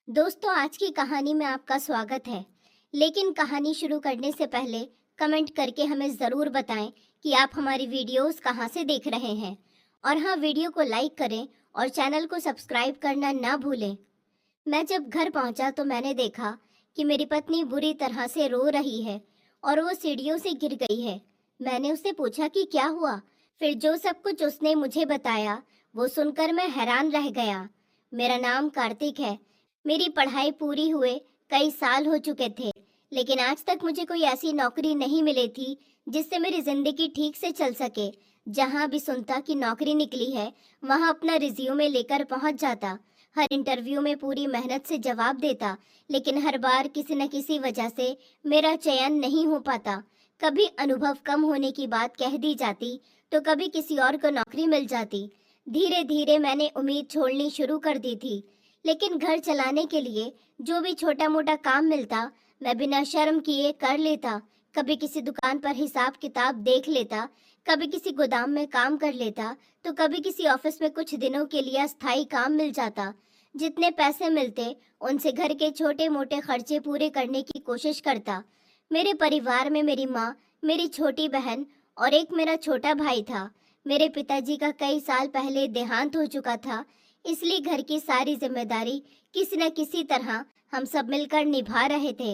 दोस्तों, आज की कहानी में आपका स्वागत है। लेकिन कहानी शुरू करने से पहले कमेंट करके हमें ज़रूर बताएं कि आप हमारी वीडियोस कहां से देख रहे हैं। और हाँ, वीडियो को लाइक करें और चैनल को सब्सक्राइब करना ना भूलें। मैं जब घर पहुंचा तो मैंने देखा कि मेरी पत्नी बुरी तरह से रो रही है और वो सीढ़ियों से गिर गई है। मैंने उससे पूछा कि क्या हुआ। फिर जो सब कुछ उसने मुझे बताया वो सुनकर मैं हैरान रह गया। मेरा नाम कार्तिक है। मेरी पढ़ाई पूरी हुए कई साल हो चुके थे, लेकिन आज तक मुझे कोई ऐसी नौकरी नहीं मिली थी जिससे मेरी जिंदगी ठीक से चल सके। जहां भी सुनता कि नौकरी निकली है, वहां अपना रिज्यूमे लेकर पहुंच जाता। हर इंटरव्यू में पूरी मेहनत से जवाब देता, लेकिन हर बार किसी न किसी वजह से मेरा चयन नहीं हो पाता। कभी अनुभव कम होने की बात कह दी जाती, तो कभी किसी और को नौकरी मिल जाती। धीरे धीरे मैंने उम्मीद छोड़नी शुरू कर दी थी, लेकिन घर चलाने के लिए जो भी छोटा मोटा काम मिलता, मैं बिना शर्म किए कर लेता। कभी किसी दुकान पर हिसाब किताब देख लेता, कभी किसी गोदाम में काम कर लेता, तो कभी किसी ऑफिस में कुछ दिनों के लिए अस्थायी काम मिल जाता। जितने पैसे मिलते उनसे घर के छोटे मोटे खर्चे पूरे करने की कोशिश करता। मेरे परिवार में मेरी माँ, मेरी छोटी बहन और एक मेरा छोटा भाई था। मेरे पिताजी का कई साल पहले देहांत हो चुका था, इसलिए घर की सारी जिम्मेदारी किसी न किसी तरह हम सब मिलकर निभा रहे थे।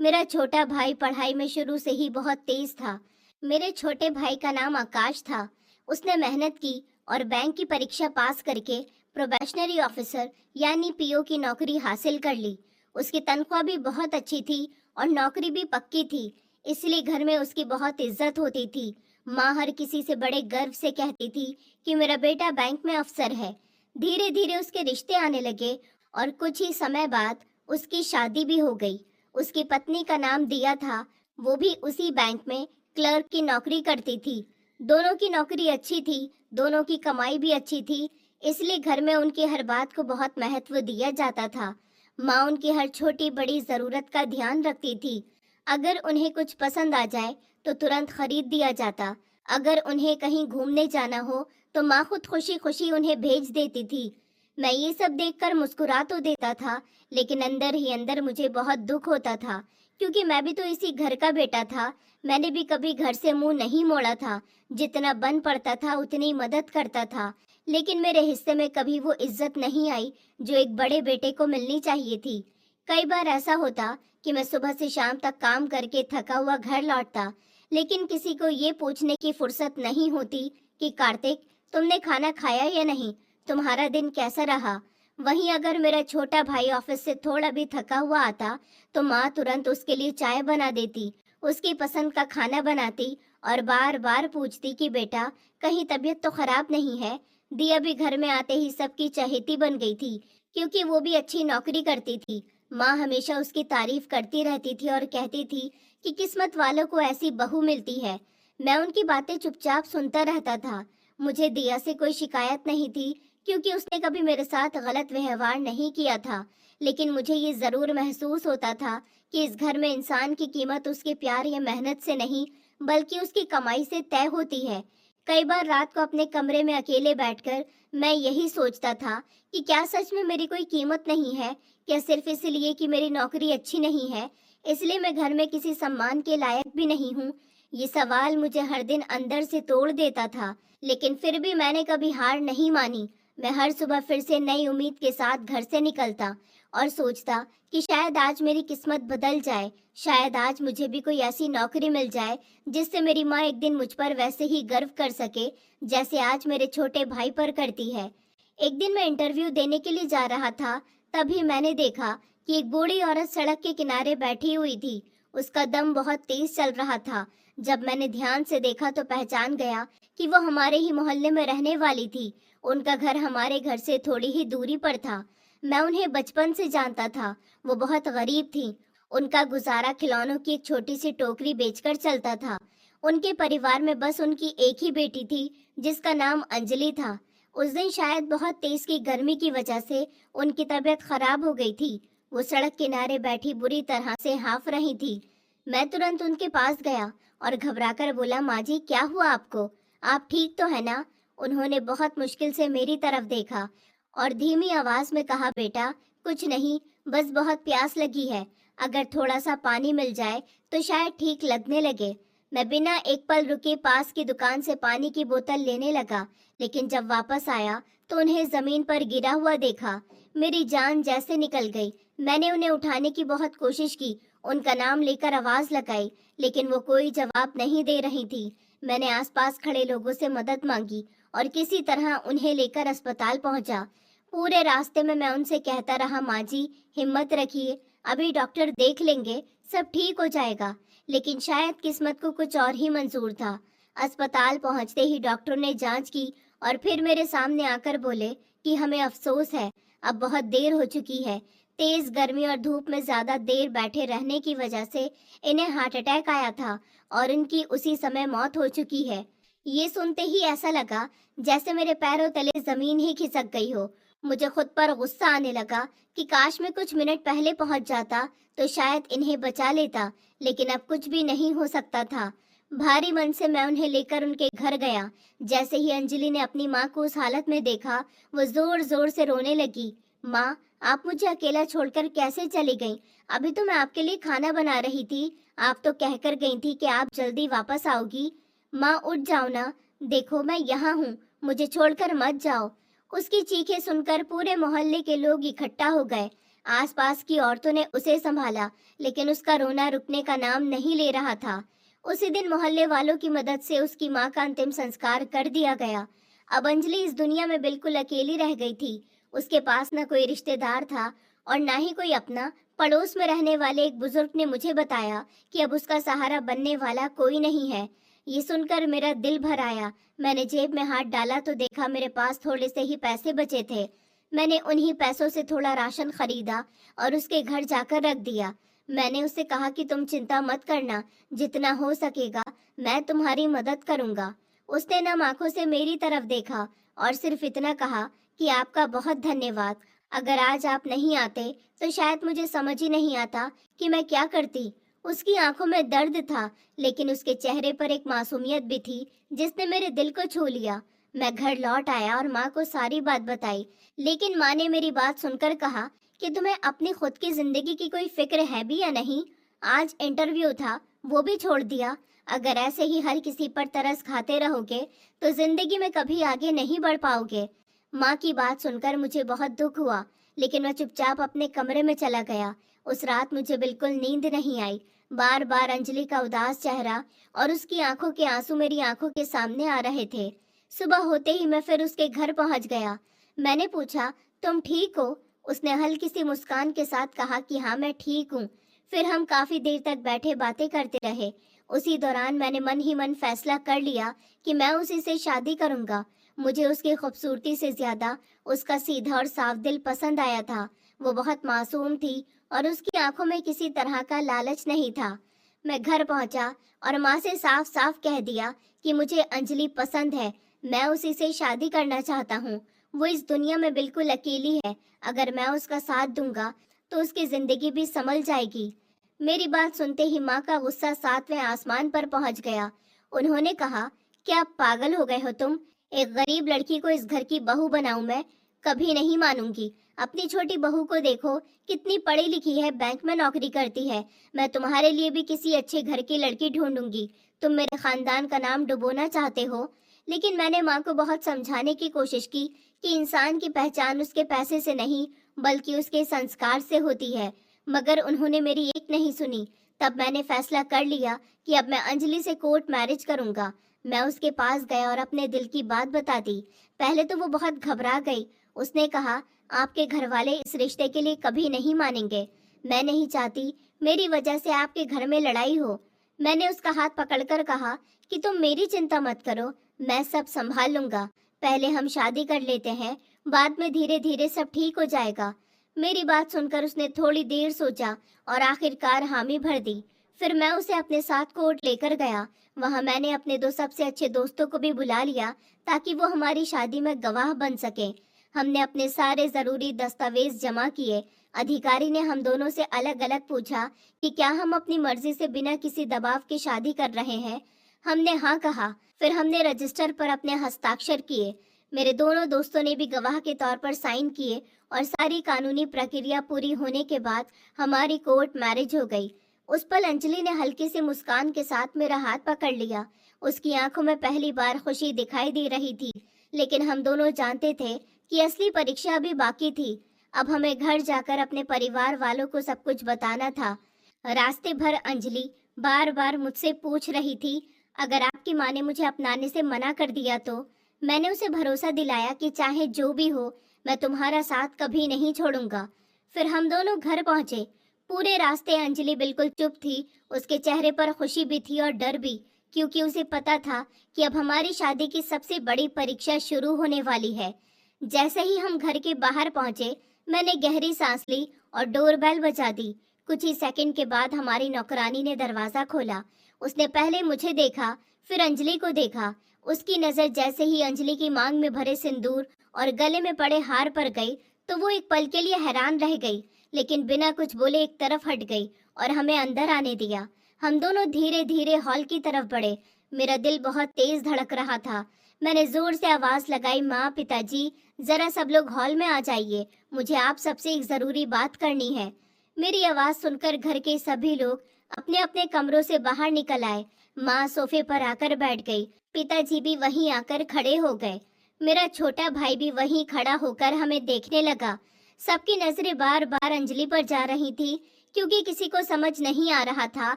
मेरा छोटा भाई पढ़ाई में शुरू से ही बहुत तेज था। मेरे छोटे भाई का नाम आकाश था। उसने मेहनत की और बैंक की परीक्षा पास करके प्रोबेशनरी ऑफिसर यानी पीओ की नौकरी हासिल कर ली। उसकी तनख्वाह भी बहुत अच्छी थी और नौकरी भी पक्की थी, इसलिए घर में उसकी बहुत इज्जत होती थी। माँ हर किसी से बड़े गर्व से कहती थी कि मेरा बेटा बैंक में अफसर है। धीरे धीरे उसके रिश्ते आने लगे और कुछ ही समय बाद उसकी शादी भी हो गई। उसकी पत्नी का नाम दिया था। वो भी उसी बैंक में क्लर्क की नौकरी करती थी। दोनों की नौकरी अच्छी थी, दोनों की कमाई भी अच्छी थी, इसलिए घर में उनकी हर बात को बहुत महत्व दिया जाता था। माँ उनकी हर छोटी बड़ी जरूरत का ध्यान रखती थी। अगर उन्हें कुछ पसंद आ जाए तो तुरंत खरीद दिया जाता। अगर उन्हें कहीं घूमने जाना हो तो माँ खुद खुशी खुशी उन्हें भेज देती थी। मैं ये सब देखकर मुस्कुरा तो देता था, लेकिन अंदर ही अंदर मुझे बहुत दुख होता था, क्योंकि मैं भी तो इसी घर का बेटा था। मैंने भी कभी घर से मुंह नहीं मोड़ा था। जितना बन पड़ता था उतनी मदद करता था, लेकिन मेरे हिस्से में कभी वो इज्जत नहीं आई जो एक बड़े बेटे को मिलनी चाहिए थी। कई बार ऐसा होता कि मैं सुबह से शाम तक काम करके थका हुआ घर लौटता, लेकिन किसी को ये पूछने की फुर्सत नहीं होती कि कार्तिक, तुमने खाना खाया या नहीं, तुम्हारा दिन कैसा रहा। वहीं अगर मेरा छोटा भाई ऑफिस से थोड़ा भी थका हुआ आता तो माँ तुरंत उसके लिए चाय बना देती, उसकी पसंद का खाना बनाती और बार बार पूछती कि बेटा, कहीं तबीयत तो खराब नहीं है। दिया भी घर में आते ही सबकी चहेती बन गई थी, क्योंकि वो भी अच्छी नौकरी करती थी। माँ हमेशा उसकी तारीफ करती रहती थी और कहती थी कि किस्मत वालों को ऐसी बहू मिलती है। मैं उनकी बातें चुपचाप सुनता रहता था। मुझे दिया से कोई शिकायत नहीं थी, क्योंकि उसने कभी मेरे साथ गलत व्यवहार नहीं किया था। लेकिन मुझे ये जरूर महसूस होता था कि इस घर में इंसान की कीमत उसके प्यार या मेहनत से नहीं, बल्कि उसकी कमाई से तय होती है। कई बार रात को अपने कमरे में अकेले बैठकर मैं यही सोचता था कि क्या सच में मेरी कोई कीमत नहीं है। क्या सिर्फ इसलिए कि मेरी नौकरी अच्छी नहीं है, इसलिए मैं घर में किसी सम्मान के लायक भी नहीं हूँ। ये सवाल मुझे हर दिन अंदर से तोड़ देता था, लेकिन फिर भी मैंने कभी हार नहीं मानी। मैं हर सुबह फिर से नई उम्मीद के साथ घर से निकलता और सोचता कि शायद आज मेरी किस्मत बदल जाए। शायद आज मुझे भी कोई ऐसी नौकरी मिल जाए जिससे मेरी माँ एक दिन मुझ पर वैसे ही गर्व कर सके जैसे आज मेरे छोटे भाई पर करती है। एक दिन मैं इंटरव्यू देने के लिए जा रहा था, तभी मैंने देखा कि एक बूढ़ी औरत सड़क के किनारे बैठी हुई थी। उसका दम बहुत तेज चल रहा था। जब मैंने ध्यान से देखा तो पहचान गया कि वो हमारे ही मोहल्ले में रहने वाली थी। उनका घर हमारे घर से थोड़ी ही दूरी पर था। मैं उन्हें बचपन से जानता था। वो बहुत गरीब थी। उनका गुजारा खिलौनों की एक छोटी सी टोकरी बेचकर चलता था। उनके परिवार में बस उनकी एक ही बेटी थी, जिसका नाम अंजलि था। उस दिन शायद बहुत तेज की गर्मी की वजह से उनकी तबीयत खराब हो गई थी। वो सड़क किनारे बैठी बुरी तरह से हाफ रही थी। मैं तुरंत उनके पास गया और घबराकर बोला, माँ जी, क्या हुआ आपको? आप ठीक तो है ना? उन्होंने बहुत मुश्किल से मेरी तरफ देखा और धीमी आवाज में कहा, बेटा, कुछ नहीं, बस बहुत प्यास लगी है, अगर थोड़ा सा पानी मिल जाए तो शायद ठीक लगने लगे। मैं बिना एक पल रुके पास की दुकान से पानी की बोतल लेने लगा, लेकिन जब वापस आया तो उन्हें जमीन पर गिरा हुआ देखा। मेरी जान जैसे निकल गई। मैंने उन्हें उठाने की बहुत कोशिश की, उनका नाम लेकर आवाज लगाई, लेकिन वो कोई जवाब नहीं दे रही थी। मैंने आसपास खड़े लोगों से मदद मांगी और किसी तरह उन्हें लेकर अस्पताल पहुंचा। पूरे रास्ते में मैं उनसे कहता रहा, माँ जी हिम्मत रखिए, अभी डॉक्टर देख लेंगे, सब ठीक हो जाएगा। लेकिन शायद किस्मत को कुछ और ही मंजूर था। अस्पताल पहुंचते ही डॉक्टर ने जांच की और फिर मेरे सामने आकर बोले कि हमें अफसोस है, अब बहुत देर हो चुकी है। तेज गर्मी और धूप में ज्यादा देर बैठे रहने की वजह से इन्हें हार्ट अटैक आया था और इनकी उसी समय मौत हो चुकी है। ये सुनते ही ऐसा लगा जैसे मेरे पैरों तले जमीन ही खिसक गई हो। मुझे खुद पर गुस्सा आने लगा कि काश मैं कुछ मिनट पहले पहुंच जाता तो शायद इन्हें बचा लेता, लेकिन अब कुछ भी नहीं हो सकता था। भारी मन से मैं उन्हें लेकर उनके घर गया। जैसे ही अंजलि ने अपनी माँ को उस हालत में देखा, वो जोर जोर से रोने लगी। माँ, आप मुझे अकेला छोड़कर कैसे चली गईं? अभी तो मैं आपके लिए खाना बना रही थी। आप तो कहकर गई थी कि आप जल्दी वापस आओगी। माँ उठ जाओ ना, देखो मैं यहाँ हूँ, मुझे छोड़कर मत जाओ। उसकी चीखें सुनकर पूरे मोहल्ले के लोग इकट्ठा हो गए। आसपास की औरतों ने उसे संभाला, लेकिन उसका रोना रुकने का नाम नहीं ले रहा था। उसी दिन मोहल्ले वालों की मदद से उसकी मां का अंतिम संस्कार कर दिया गया। अब अंजलि इस दुनिया में बिल्कुल अकेली रह गई थी। उसके पास न कोई रिश्तेदार था और ना ही कोई अपना। पड़ोस में रहने वाले एक बुजुर्ग ने मुझे बताया कि अब उसका सहारा बनने वाला कोई नहीं है। ये सुनकर मेरा दिल भर आया। मैंने जेब में हाथ डाला तो देखा मेरे पास थोड़े से ही पैसे बचे थे। मैंने उन्हीं पैसों से थोड़ा राशन खरीदा और उसके घर जाकर रख दिया। मैंने उससे कहा कि तुम चिंता मत करना, जितना हो सकेगा मैं तुम्हारी मदद करूंगा। उसने नम आंखों से मेरी तरफ देखा और सिर्फ इतना कहा कि आपका बहुत धन्यवाद। अगर आज आप नहीं आते तो शायद मुझे समझ ही नहीं आता कि मैं क्या करती। उसकी आंखों में दर्द था, लेकिन उसके चेहरे पर एक मासूमियत भी थी जिसने मेरे दिल को छू लिया। मैं घर लौट आया और माँ को सारी बात बताई, लेकिन माँ ने मेरी बात सुनकर कहा कि तुम्हें अपनी खुद की जिंदगी की कोई फिक्र है भी या नहीं? आज इंटरव्यू था, वो भी छोड़ दिया। अगर ऐसे ही हर किसी पर तरस खाते रहोगे तो जिंदगी में कभी आगे नहीं बढ़ पाओगे। माँ की बात सुनकर मुझे बहुत दुख हुआ, लेकिन मैं चुपचाप अपने कमरे में चला गया। उस रात मुझे बिल्कुल नींद नहीं आई। बार बार अंजलि का उदास चेहरा और उसकी आंखों के आंसू मेरी आंखों के सामने आ रहे थे। सुबह होते ही मैं फिर उसके घर पहुंच गया। मैंने पूछा, तुम ठीक हो? उसने हल्की सी मुस्कान के साथ कहा कि हाँ मैं ठीक हूँ। फिर हम काफी देर तक बैठे बातें करते रहे। उसी दौरान मैंने मन ही मन फैसला कर लिया कि मैं उसी से शादी करूंगा। मुझे उसकी खूबसूरती से ज्यादा उसका सीधा और साफ दिल पसंद आया था। वो बहुत मासूम थी और उसकी आंखों में किसी तरह का लालच नहीं था। मैं घर पहुंचा और माँ से साफ साफ कह दिया कि मुझे अंजलि पसंद है, मैं उसी से शादी करना चाहता हूँ। वो इस दुनिया में बिल्कुल अकेली है, अगर मैं उसका साथ दूंगा तो उसकी जिंदगी भी संभल जाएगी। मेरी बात सुनते ही माँ का गुस्सा 7वें आसमान पर पहुंच गया। उन्होंने कहा, क्या पागल हो गए हो तुम? एक गरीब लड़की को इस घर की बहू बनाऊं मैं? कभी नहीं मानूंगी। अपनी छोटी बहू को देखो, कितनी पढ़ी लिखी है, बैंक में नौकरी करती है। मैं तुम्हारे लिए भी किसी अच्छे घर की लड़की ढूंढूंगी। तुम मेरे खानदान का नाम डुबोना चाहते हो। लेकिन मैंने माँ को बहुत समझाने की कोशिश की कि इंसान की पहचान उसके पैसे से नहीं बल्कि उसके संस्कार से होती है, मगर उन्होंने मेरी एक नहीं सुनी। तब मैंने फैसला कर लिया कि अब मैं अंजलि से कोर्ट मैरिज करूंगा। मैं उसके पास गया और अपने दिल की बात बता दी। पहले तो वो बहुत घबरा गई। उसने कहा, आपके घर वाले इस रिश्ते के लिए कभी नहीं मानेंगे। मैं नहीं चाहती मेरी वजह से आपके घर में लड़ाई हो। मैंने उसका हाथ पकड़कर कहा कि तुम मेरी चिंता मत करो, मैं सब संभाल लूंगा। पहले हम शादी कर लेते हैं, बाद में धीरे धीरे सब ठीक हो जाएगा। मेरी बात सुनकर उसने थोड़ी देर सोचा और आखिरकार हामी भर दी। फिर मैं उसे अपने साथ कोर्ट लेकर गया। वहां मैंने अपने 2 सबसे अच्छे दोस्तों को भी बुला लिया ताकि वो हमारी शादी में गवाह बन सके। हमने अपने सारे जरूरी दस्तावेज जमा किए। अधिकारी ने हम दोनों से अलग अलग पूछा कि क्या हम अपनी मर्जी से बिना किसी दबाव के शादी कर रहे हैं। हमने हाँ कहा। फिर हमने रजिस्टर पर अपने हस्ताक्षर किए। मेरे दोनों दोस्तों ने भी गवाह के तौर पर साइन किए और सारी कानूनी प्रक्रिया पूरी होने के बाद हमारी कोर्ट मैरिज हो गई। उस पल अंजलि ने हल्की सी मुस्कान के साथ मेरा हाथ पकड़ लिया। उसकी आंखों में पहली बार खुशी दिखाई दे रही थी, लेकिन हम दोनों जानते थे कि असली परीक्षा अभी बाकी थी। अब हमें घर जाकर अपने परिवार वालों को सब कुछ बताना था। रास्ते भर अंजलि बार बार मुझसे पूछ रही थी, अगर आपकी माँ ने मुझे अपनाने से मना कर दिया तो? मैंने उसे भरोसा दिलाया कि चाहे जो भी हो, मैं तुम्हारा साथ कभी नहीं छोड़ूंगा। फिर हम दोनों घर पहुंचे। पूरे रास्ते अंजलि बिल्कुल चुप थी। उसके चेहरे पर खुशी भी थी और डर भी, क्योंकि उसे पता था कि अब हमारी शादी की सबसे बड़ी परीक्षा शुरू होने वाली है। जैसे ही हम घर के बाहर पहुंचे, मैंने गहरी सांस ली और डोरबेल बजा दी। कुछ ही सेकंड के बाद हमारी नौकरानी ने दरवाजा खोला। उसने पहले मुझे देखा, फिर अंजलि को देखा। उसकी नजर जैसे ही अंजलि की मांग में भरे सिंदूर और गले में पड़े हार पर गई, तो वो एक पल के लिए हैरान रह गई, लेकिन बिना कुछ बोले एक तरफ हट गई और हमें अंदर आने दिया। हम दोनों धीरे धीरे हॉल की तरफ बढ़े। मेरा दिल बहुत तेज धड़क रहा था। मैंने जोर से आवाज लगाई, माँ, पिताजी, जरा सब लोग हॉल में आ जाइए, मुझे आप सबसे एक जरूरी बात करनी है। मेरी आवाज सुनकर घर के सभी लोग अपने अपने कमरों से बाहर निकल आए। माँ सोफे पर आकर बैठ गई। पिताजी भी वहीं आकर खड़े हो गए। मेरा छोटा भाई भी वहीं खड़ा होकर हमें देखने लगा। सबकी नजरें बार बार अंजलि पर जा रही थी, क्योंकि किसी को समझ नहीं आ रहा था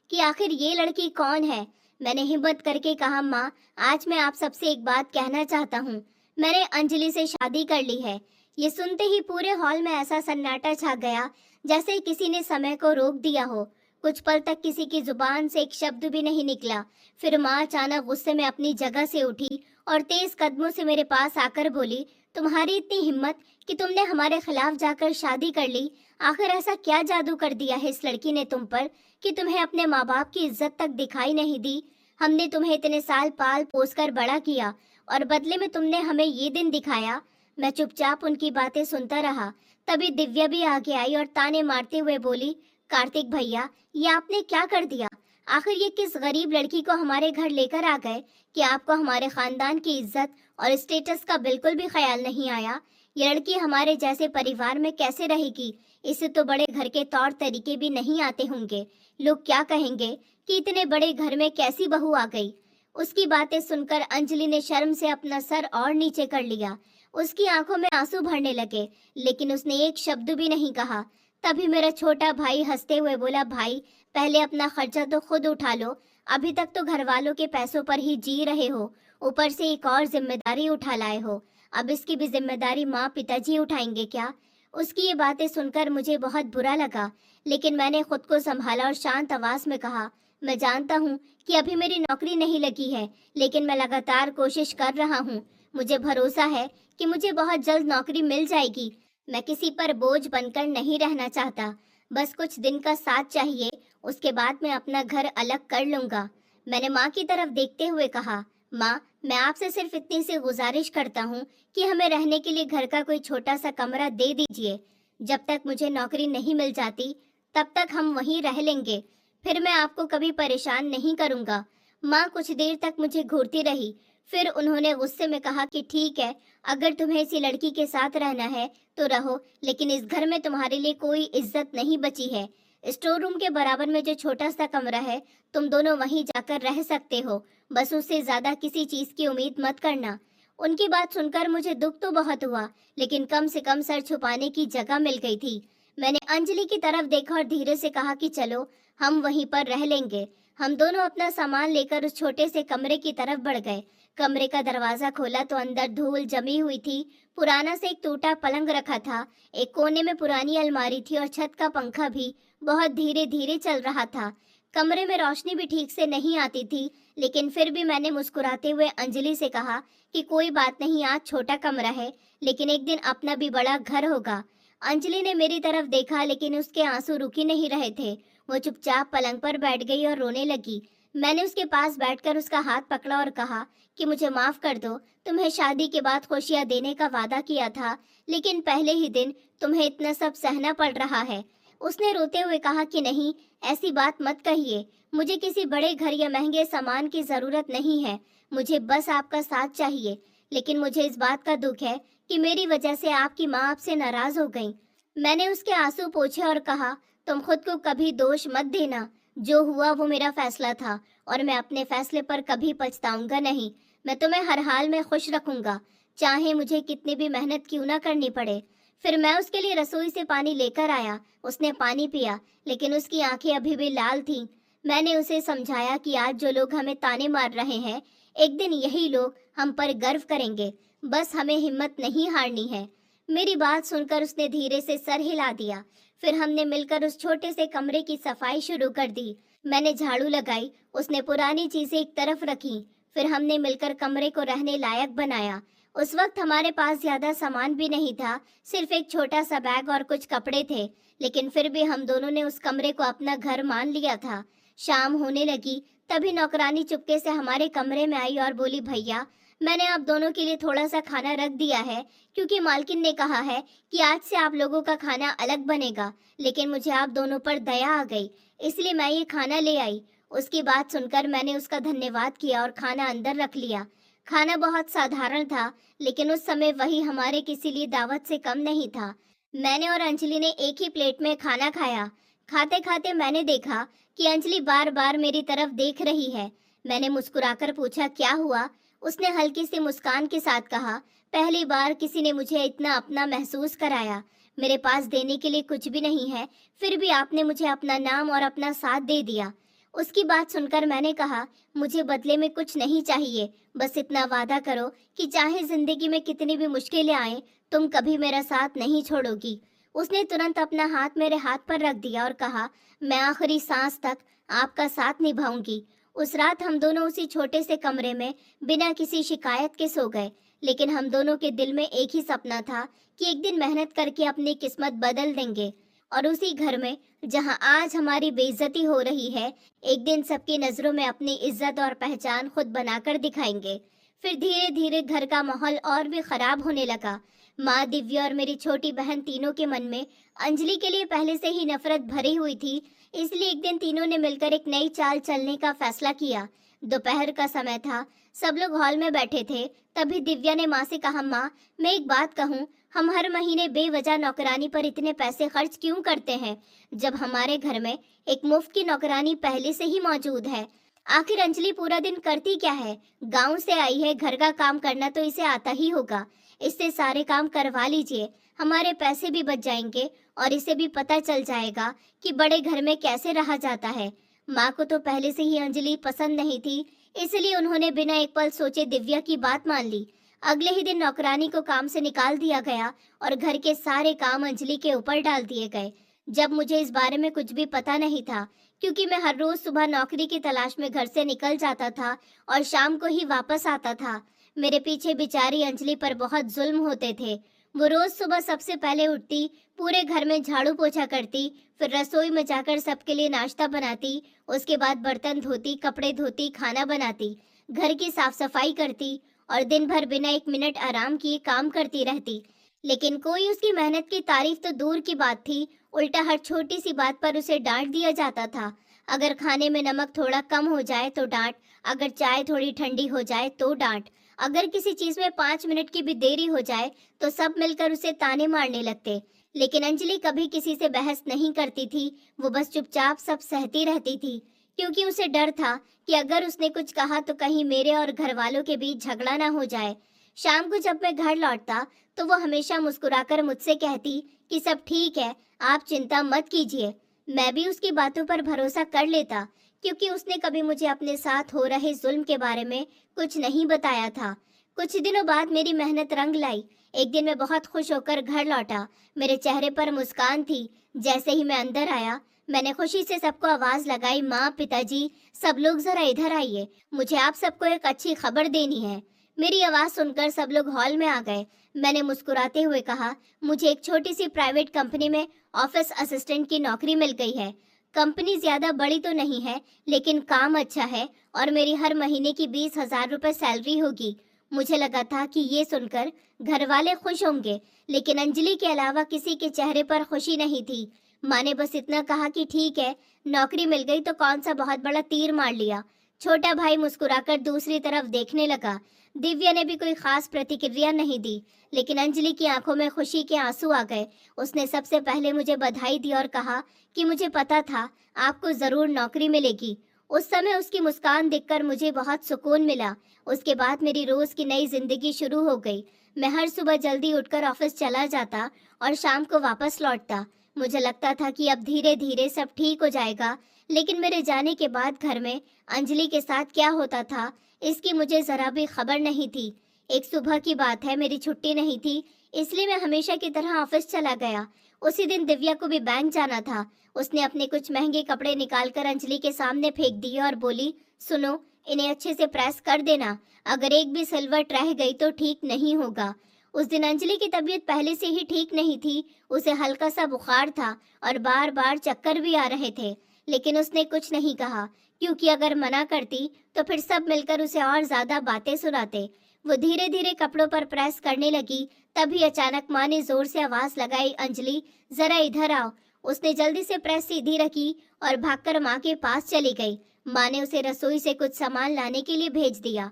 कि आखिर ये लड़की कौन है। मैंने हिम्मत करके कहा, माँ, आज मैं आप सबसे एक बात कहना चाहता हूँ। मैंने अंजलि से शादी कर ली है। ये सुनते ही पूरे हॉल में ऐसा सन्नाटा छा गया, जैसे किसी ने समय को रोक दिया हो। कुछ पल तक किसी की जुबान से एक शब्द भी नहीं निकला। फिर माँ अचानक गुस्से में अपनी जगह से उठी और तेज कदमों से मेरे पास आकर बोली, तुम्हारी इतनी हिम्मत कि तुमने हमारे खिलाफ जाकर शादी कर ली? आखिर ऐसा क्या जादू कर दिया है इस लड़की ने तुम पर कि तुम्हें अपने माँ बाप की इज्जत तक दिखाई नहीं दी? हमने तुम्हें इतने साल पाल पोस कर बड़ा किया और बदले में तुमने हमें ये दिन दिखाया। मैं चुपचाप उनकी बातें सुनता रहा। तभी दिव्या भी आगे आई और ताने मारते हुए बोली, कार्तिक भैया, ये आपने क्या कर दिया? आखिर ये किस गरीब लड़की को हमारे घर लेकर आ गए कि आपको हमारे खानदान की इज्जत और स्टेटस का बिल्कुल भी ख्याल नहीं आया? ये लड़की हमारे जैसे परिवार में कैसे रहेगी? इसे तो बड़े घर के तौर तरीके भी नहीं आते होंगे। लोग क्या कहेंगे कि इतने बड़े घर में कैसी बहू आ गई? उसकी बातें सुनकर अंजलि ने शर्म से अपना सर और नीचे कर लिया। उसकी आंखों में आंसू भरने लगे, लेकिन उसने एक शब्द भी नहीं कहा। तभी मेरा छोटा भाई हंसते हुए बोला, भाई, पहले अपना खर्चा तो खुद उठा लो। अभी तक तो घर वालों के पैसों पर ही जी रहे हो, ऊपर से एक और जिम्मेदारी उठा लाए हो। अब इसकी भी जिम्मेदारी माँ पिताजी उठाएंगे क्या? उसकी ये बातें सुनकर मुझे बहुत बुरा लगा, लेकिन मैंने खुद को संभाला और शांत आवाज में कहा, मैं जानता हूँ कि अभी मेरी नौकरी नहीं लगी है, लेकिन मैं लगातार कोशिश कर रहा हूँ। मुझे भरोसा है कि मुझे बहुत जल्द नौकरी मिल जाएगी। मैं किसी पर बोझ बनकर नहीं रहना चाहता। बस कुछ दिन का साथ चाहिए, उसके बाद मैं अपना घर अलग कर लूंगा। मैंने माँ की तरफ देखते हुए कहा, माँ, मैं आपसे सिर्फ इतनी सी गुजारिश करता हूँ कि हमें रहने के लिए घर का कोई छोटा सा कमरा दे दीजिए। जब तक मुझे नौकरी नहीं मिल जाती, तब तक हम वहीं रह लेंगे। फिर मैं आपको कभी परेशान नहीं करूँगा। माँ कुछ देर तक मुझे घूरती रही। फिर उन्होंने गुस्से में कहा कि ठीक है, अगर तुम्हें इसी लड़की के साथ रहना है तो रहो, लेकिन इस घर में तुम्हारे लिए कोई इज्जत नहीं बची है। स्टोर रूम के बराबर में जो छोटा सा कमरा है, तुम दोनों वहीं जाकर रह सकते हो। बस उससे ज्यादा किसी चीज की उम्मीद मत करना। उनकी बात सुनकर मुझे दुख तो बहुत हुआ, लेकिन कम से कम सर छुपाने की जगह मिल गई थी। मैंने अंजलि की तरफ देखा और धीरे से कहा कि चलो, हम वहीं पर रह लेंगे। हम दोनों अपना सामान लेकर उस छोटे से कमरे की तरफ बढ़ गए। कमरे का दरवाजा खोला तो अंदर धूल जमी हुई थी। पुराना से एक टूटा पलंग रखा था, एक कोने में पुरानी अलमारी थी और छत का पंखा भी बहुत धीरे धीरे चल रहा था। कमरे में रोशनी भी ठीक से नहीं आती थी, लेकिन फिर भी मैंने मुस्कुराते हुए अंजलि से कहा कि कोई बात नहीं, आज छोटा कमरा है, लेकिन एक दिन अपना भी बड़ा घर होगा। अंजलि ने मेरी तरफ देखा, लेकिन उसके आंसू रुक ही नहीं रहे थे। वो चुपचाप पलंग पर बैठ गई और रोने लगी। मैंने उसके पास बैठकर उसका हाथ पकड़ा और कहा कि मुझे माफ कर दो। तुम्हें शादी के बाद खुशियां देने का वादा किया था, लेकिन पहले ही दिन तुम्हें इतना सब सहना पड़ रहा है। उसने रोते हुए कहा कि नहीं, ऐसी बात मत कहिए। मुझे किसी बड़े घर या महंगे सामान की जरूरत नहीं है। मुझे बस आपका साथ चाहिए। लेकिन मुझे इस बात का दुख है कि मेरी वजह से आपकी माँ आपसे नाराज हो गई। मैंने उसके आंसू पोंछे और कहा, तुम खुद को कभी दोष मत देना। जो हुआ वो मेरा फैसला था और मैं अपने फैसले पर कभी पछताऊंगा नहीं। मैं तुम्हें हर हाल में खुश रखूंगा, चाहे मुझे कितनी भी मेहनत क्यों ना करनी पड़े। फिर मैं उसके लिए रसोई से पानी लेकर आया। उसने पानी पिया, लेकिन उसकी आंखें अभी भी लाल थीं। मैंने उसे समझाया कि आज जो लोग हमें ताने मार रहे हैं, एक दिन यही लोग हम पर गर्व करेंगे। बस हमें हिम्मत नहीं हारनी है। मेरी बात सुनकर उसने धीरे से सर हिला दिया। फिर हमने मिलकर उस छोटे से कमरे की सफाई शुरू कर दी। मैंने झाड़ू लगाई, उसने पुरानी चीजें एक तरफ रखी। फिर हमने मिलकर कमरे को रहने लायक बनाया। उस वक्त हमारे पास ज्यादा सामान भी नहीं था, सिर्फ एक छोटा सा बैग और कुछ कपड़े थे, लेकिन फिर भी हम दोनों ने उस कमरे को अपना घर मान लिया था। शाम होने लगी, तभी नौकरानी चुपके से हमारे कमरे में आई और बोली, भैया, मैंने आप दोनों के लिए थोड़ा सा खाना रख दिया है, क्योंकि मालकिन ने कहा है कि आज से आप लोगों का खाना अलग बनेगा। लेकिन मुझे आप दोनों पर दया आ गई, इसलिए मैं ये खाना ले आई। उसकी बात सुनकर मैंने उसका धन्यवाद किया और खाना अंदर रख लिया। खाना बहुत साधारण था, लेकिन उस समय वही हमारे किसी लिए दावत से कम नहीं था। मैंने और अंजलि ने एक ही प्लेट में खाना खाया। खाते खाते मैंने देखा कि अंजलि बार बार मेरी तरफ देख रही है। मैंने मुस्कुराकर पूछा, क्या हुआ? उसने हल्की सी मुस्कान के साथ कहा, पहली बार किसी ने मुझे इतना अपना महसूस कराया। मेरे पास देने के लिए कुछ भी नहीं है, फिर भी आपने मुझे अपना नाम और अपना साथ दे दिया। उसकी बात सुनकर मैंने कहा, मुझे बदले में कुछ नहीं चाहिए, बस इतना वादा करो कि चाहे जिंदगी में कितनी भी मुश्किलें आए, तुम कभी मेरा साथ नहीं छोड़ोगी। उसने तुरंत अपना हाथ मेरे हाथ पर रख दिया और कहा, मैं आखिरी सांस तक आपका साथ निभाऊंगी। उस रात हम दोनों उसी छोटे से कमरे में बिना किसी शिकायत के सो गए। लेकिन हम दोनों के दिल में एक ही सपना था कि एक दिन मेहनत करके अपनी किस्मत बदल देंगे, और उसी घर में जहां आज हमारी बेइज्जती हो रही है, एक दिन सबकी नजरों में अपनी इज्जत और पहचान खुद बनाकर दिखाएंगे। फिर धीरे धीरे घर का माहौल और भी खराब होने लगा। माँ दिव्या और मेरी छोटी बहन तीनों के मन में अंजलि के लिए पहले से ही नफरत भरी हुई थी, इसलिए एक दिन तीनों ने मिलकर एक नई चाल चलने का फैसला किया। दोपहर का समय था, सब लोग हॉल में बैठे थे। तभी दिव्या ने माँ से कहा, माँ, मैं एक बात कहूँ, हम हर महीने बेवजह नौकरानी पर इतने पैसे खर्च क्यों करते हैं, जब हमारे घर में एक मुफ्त की नौकरानी पहले से ही मौजूद है। आखिर अंजलि पूरा दिन करती क्या है? गांव से आई है, घर का काम करना तो इसे आता ही होगा। इससे सारे काम करवा लीजिए, हमारे पैसे भी बच जाएंगे और इसे भी पता चल जाएगा कि बड़े घर में कैसे रहा जाता है। माँ को तो पहले से ही अंजलि पसंद नहीं थी, इसलिए उन्होंने बिना एक पल सोचे दिव्या की बात मान ली। अगले ही दिन नौकरानी को काम से निकाल दिया गया और घर के सारे काम अंजलि के ऊपर डाल दिए गए। जब मुझे इस बारे में कुछ भी पता नहीं था, क्योंकि मैं हर रोज सुबह नौकरी की तलाश में घर से निकल जाता था और शाम को ही वापस आता था। मेरे पीछे बेचारी अंजलि पर बहुत जुल्म होते थे। वो रोज सुबह सबसे पहले उठती, पूरे घर में झाड़ू पोछा करती, फिर रसोई में जाकर सबके लिए नाश्ता बनाती, उसके बाद बर्तन धोती, कपड़े धोती, खाना बनाती, घर की साफ सफाई करती और दिन भर बिना एक मिनट आराम किए काम करती रहती। लेकिन कोई उसकी मेहनत की तारीफ तो दूर की बात थी, उल्टा हर छोटी सी बात पर उसे डांट दिया जाता था। अगर खाने में नमक थोड़ा कम हो जाए तो डांट, अगर चाय थोड़ी ठंडी हो जाए तो डांट, अगर किसी चीज में 5 मिनट की भी देरी हो जाए तो सब मिलकर उसे ताने मारने लगते। लेकिन अंजलि कभी किसी से बहस नहीं करती थी, वो बस चुपचाप सब सहती रहती थी, क्योंकि उसे डर था कि अगर उसने कुछ कहा तो कहीं मेरे और घर वालों के बीच झगड़ा ना हो जाए। शाम को जब मैं घर लौटता तो वो हमेशा मुस्कुराकर मुझसे कहती कि सब ठीक है, आप चिंता मत कीजिए। मैं भी उसकी बातों पर भरोसा कर लेता, क्योंकि उसने कभी मुझे अपने साथ हो रहे जुल्म के बारे में कुछ नहीं बताया था। कुछ दिनों बाद मेरी मेहनत रंग लाई। एक दिन मैं बहुत खुश होकर घर लौटा, मेरे चेहरे पर मुस्कान थी। जैसे ही मैं अंदर आया, मैंने खुशी से सबको आवाज लगाई, माँ, पिताजी, सब लोग जरा इधर आइए, मुझे आप सबको एक अच्छी खबर देनी है। मेरी आवाज सुनकर सब लोग हॉल में आ गए। मैंने मुस्कुराते हुए कहा, मुझे एक छोटी सी प्राइवेट कंपनी में ऑफिस असिस्टेंट की नौकरी मिल गई है। कंपनी ज्यादा बड़ी तो नहीं है, लेकिन काम अच्छा है और मेरी हर महीने की 20,000 रुपए सैलरी होगी। मुझे लगा था कि ये सुनकर घर वाले खुश होंगे, लेकिन अंजलि के अलावा किसी के चेहरे पर खुशी नहीं थी। माँ ने बस इतना कहा कि ठीक है, नौकरी मिल गई तो कौन सा बहुत बड़ा तीर मार लिया, छोटा भाई मुस्कुराकर दूसरी तरफ देखने लगा। दिव्या ने भी कोई खास प्रतिक्रिया नहीं दी, लेकिन अंजलि की आंखों में खुशी के आंसू आ गए। उसने सबसे पहले मुझे बधाई दी और कहा कि मुझे पता था आपको जरूर नौकरी मिलेगी। उस समय उसकी मुस्कान देखकर मुझे बहुत सुकून मिला। उसके बाद मेरी रोज की नई जिंदगी शुरू हो गई। मैं हर सुबह जल्दी उठकर ऑफिस चला जाता और शाम को वापस लौटता। मुझे लगता था कि अब धीरे धीरे सब ठीक हो जाएगा, लेकिन मेरे जाने के बाद घर में अंजलि के साथ क्या होता था इसकी मुझे जरा भी खबर नहीं थी। एक सुबह की बात है, मेरी छुट्टी नहीं थी, इसलिए मैं हमेशा की तरह ऑफिस चला गया। उसी दिन दिव्या को भी बैंक जाना था। उसने अपने कुछ महंगे कपड़े निकालकर अंजलि के सामने फेंक दिए और बोली, सुनो, इन्हें अच्छे से प्रेस कर देना, अगर एक भी सिलवट रह गई तो ठीक नहीं होगा। उस दिन अंजलि की तबीयत पहले से ही ठीक नहीं थी। उसे हल्का सा बुखार था और बार बार चक्कर भी आ रहे थे, लेकिन उसने कुछ नहीं कहा, क्योंकि अगर मना करती तो फिर सब मिलकर उसे और ज्यादा बातें सुनाते। वो धीरे धीरे कपड़ों पर प्रेस करने लगी। तभी अचानक माँ ने जोर से आवाज लगाई, अंजलि जरा इधर आओ। उसने जल्दी से प्रेस सीधी रखी और भागकर माँ के पास चली गई। माँ ने उसे रसोई से कुछ सामान लाने के लिए भेज दिया।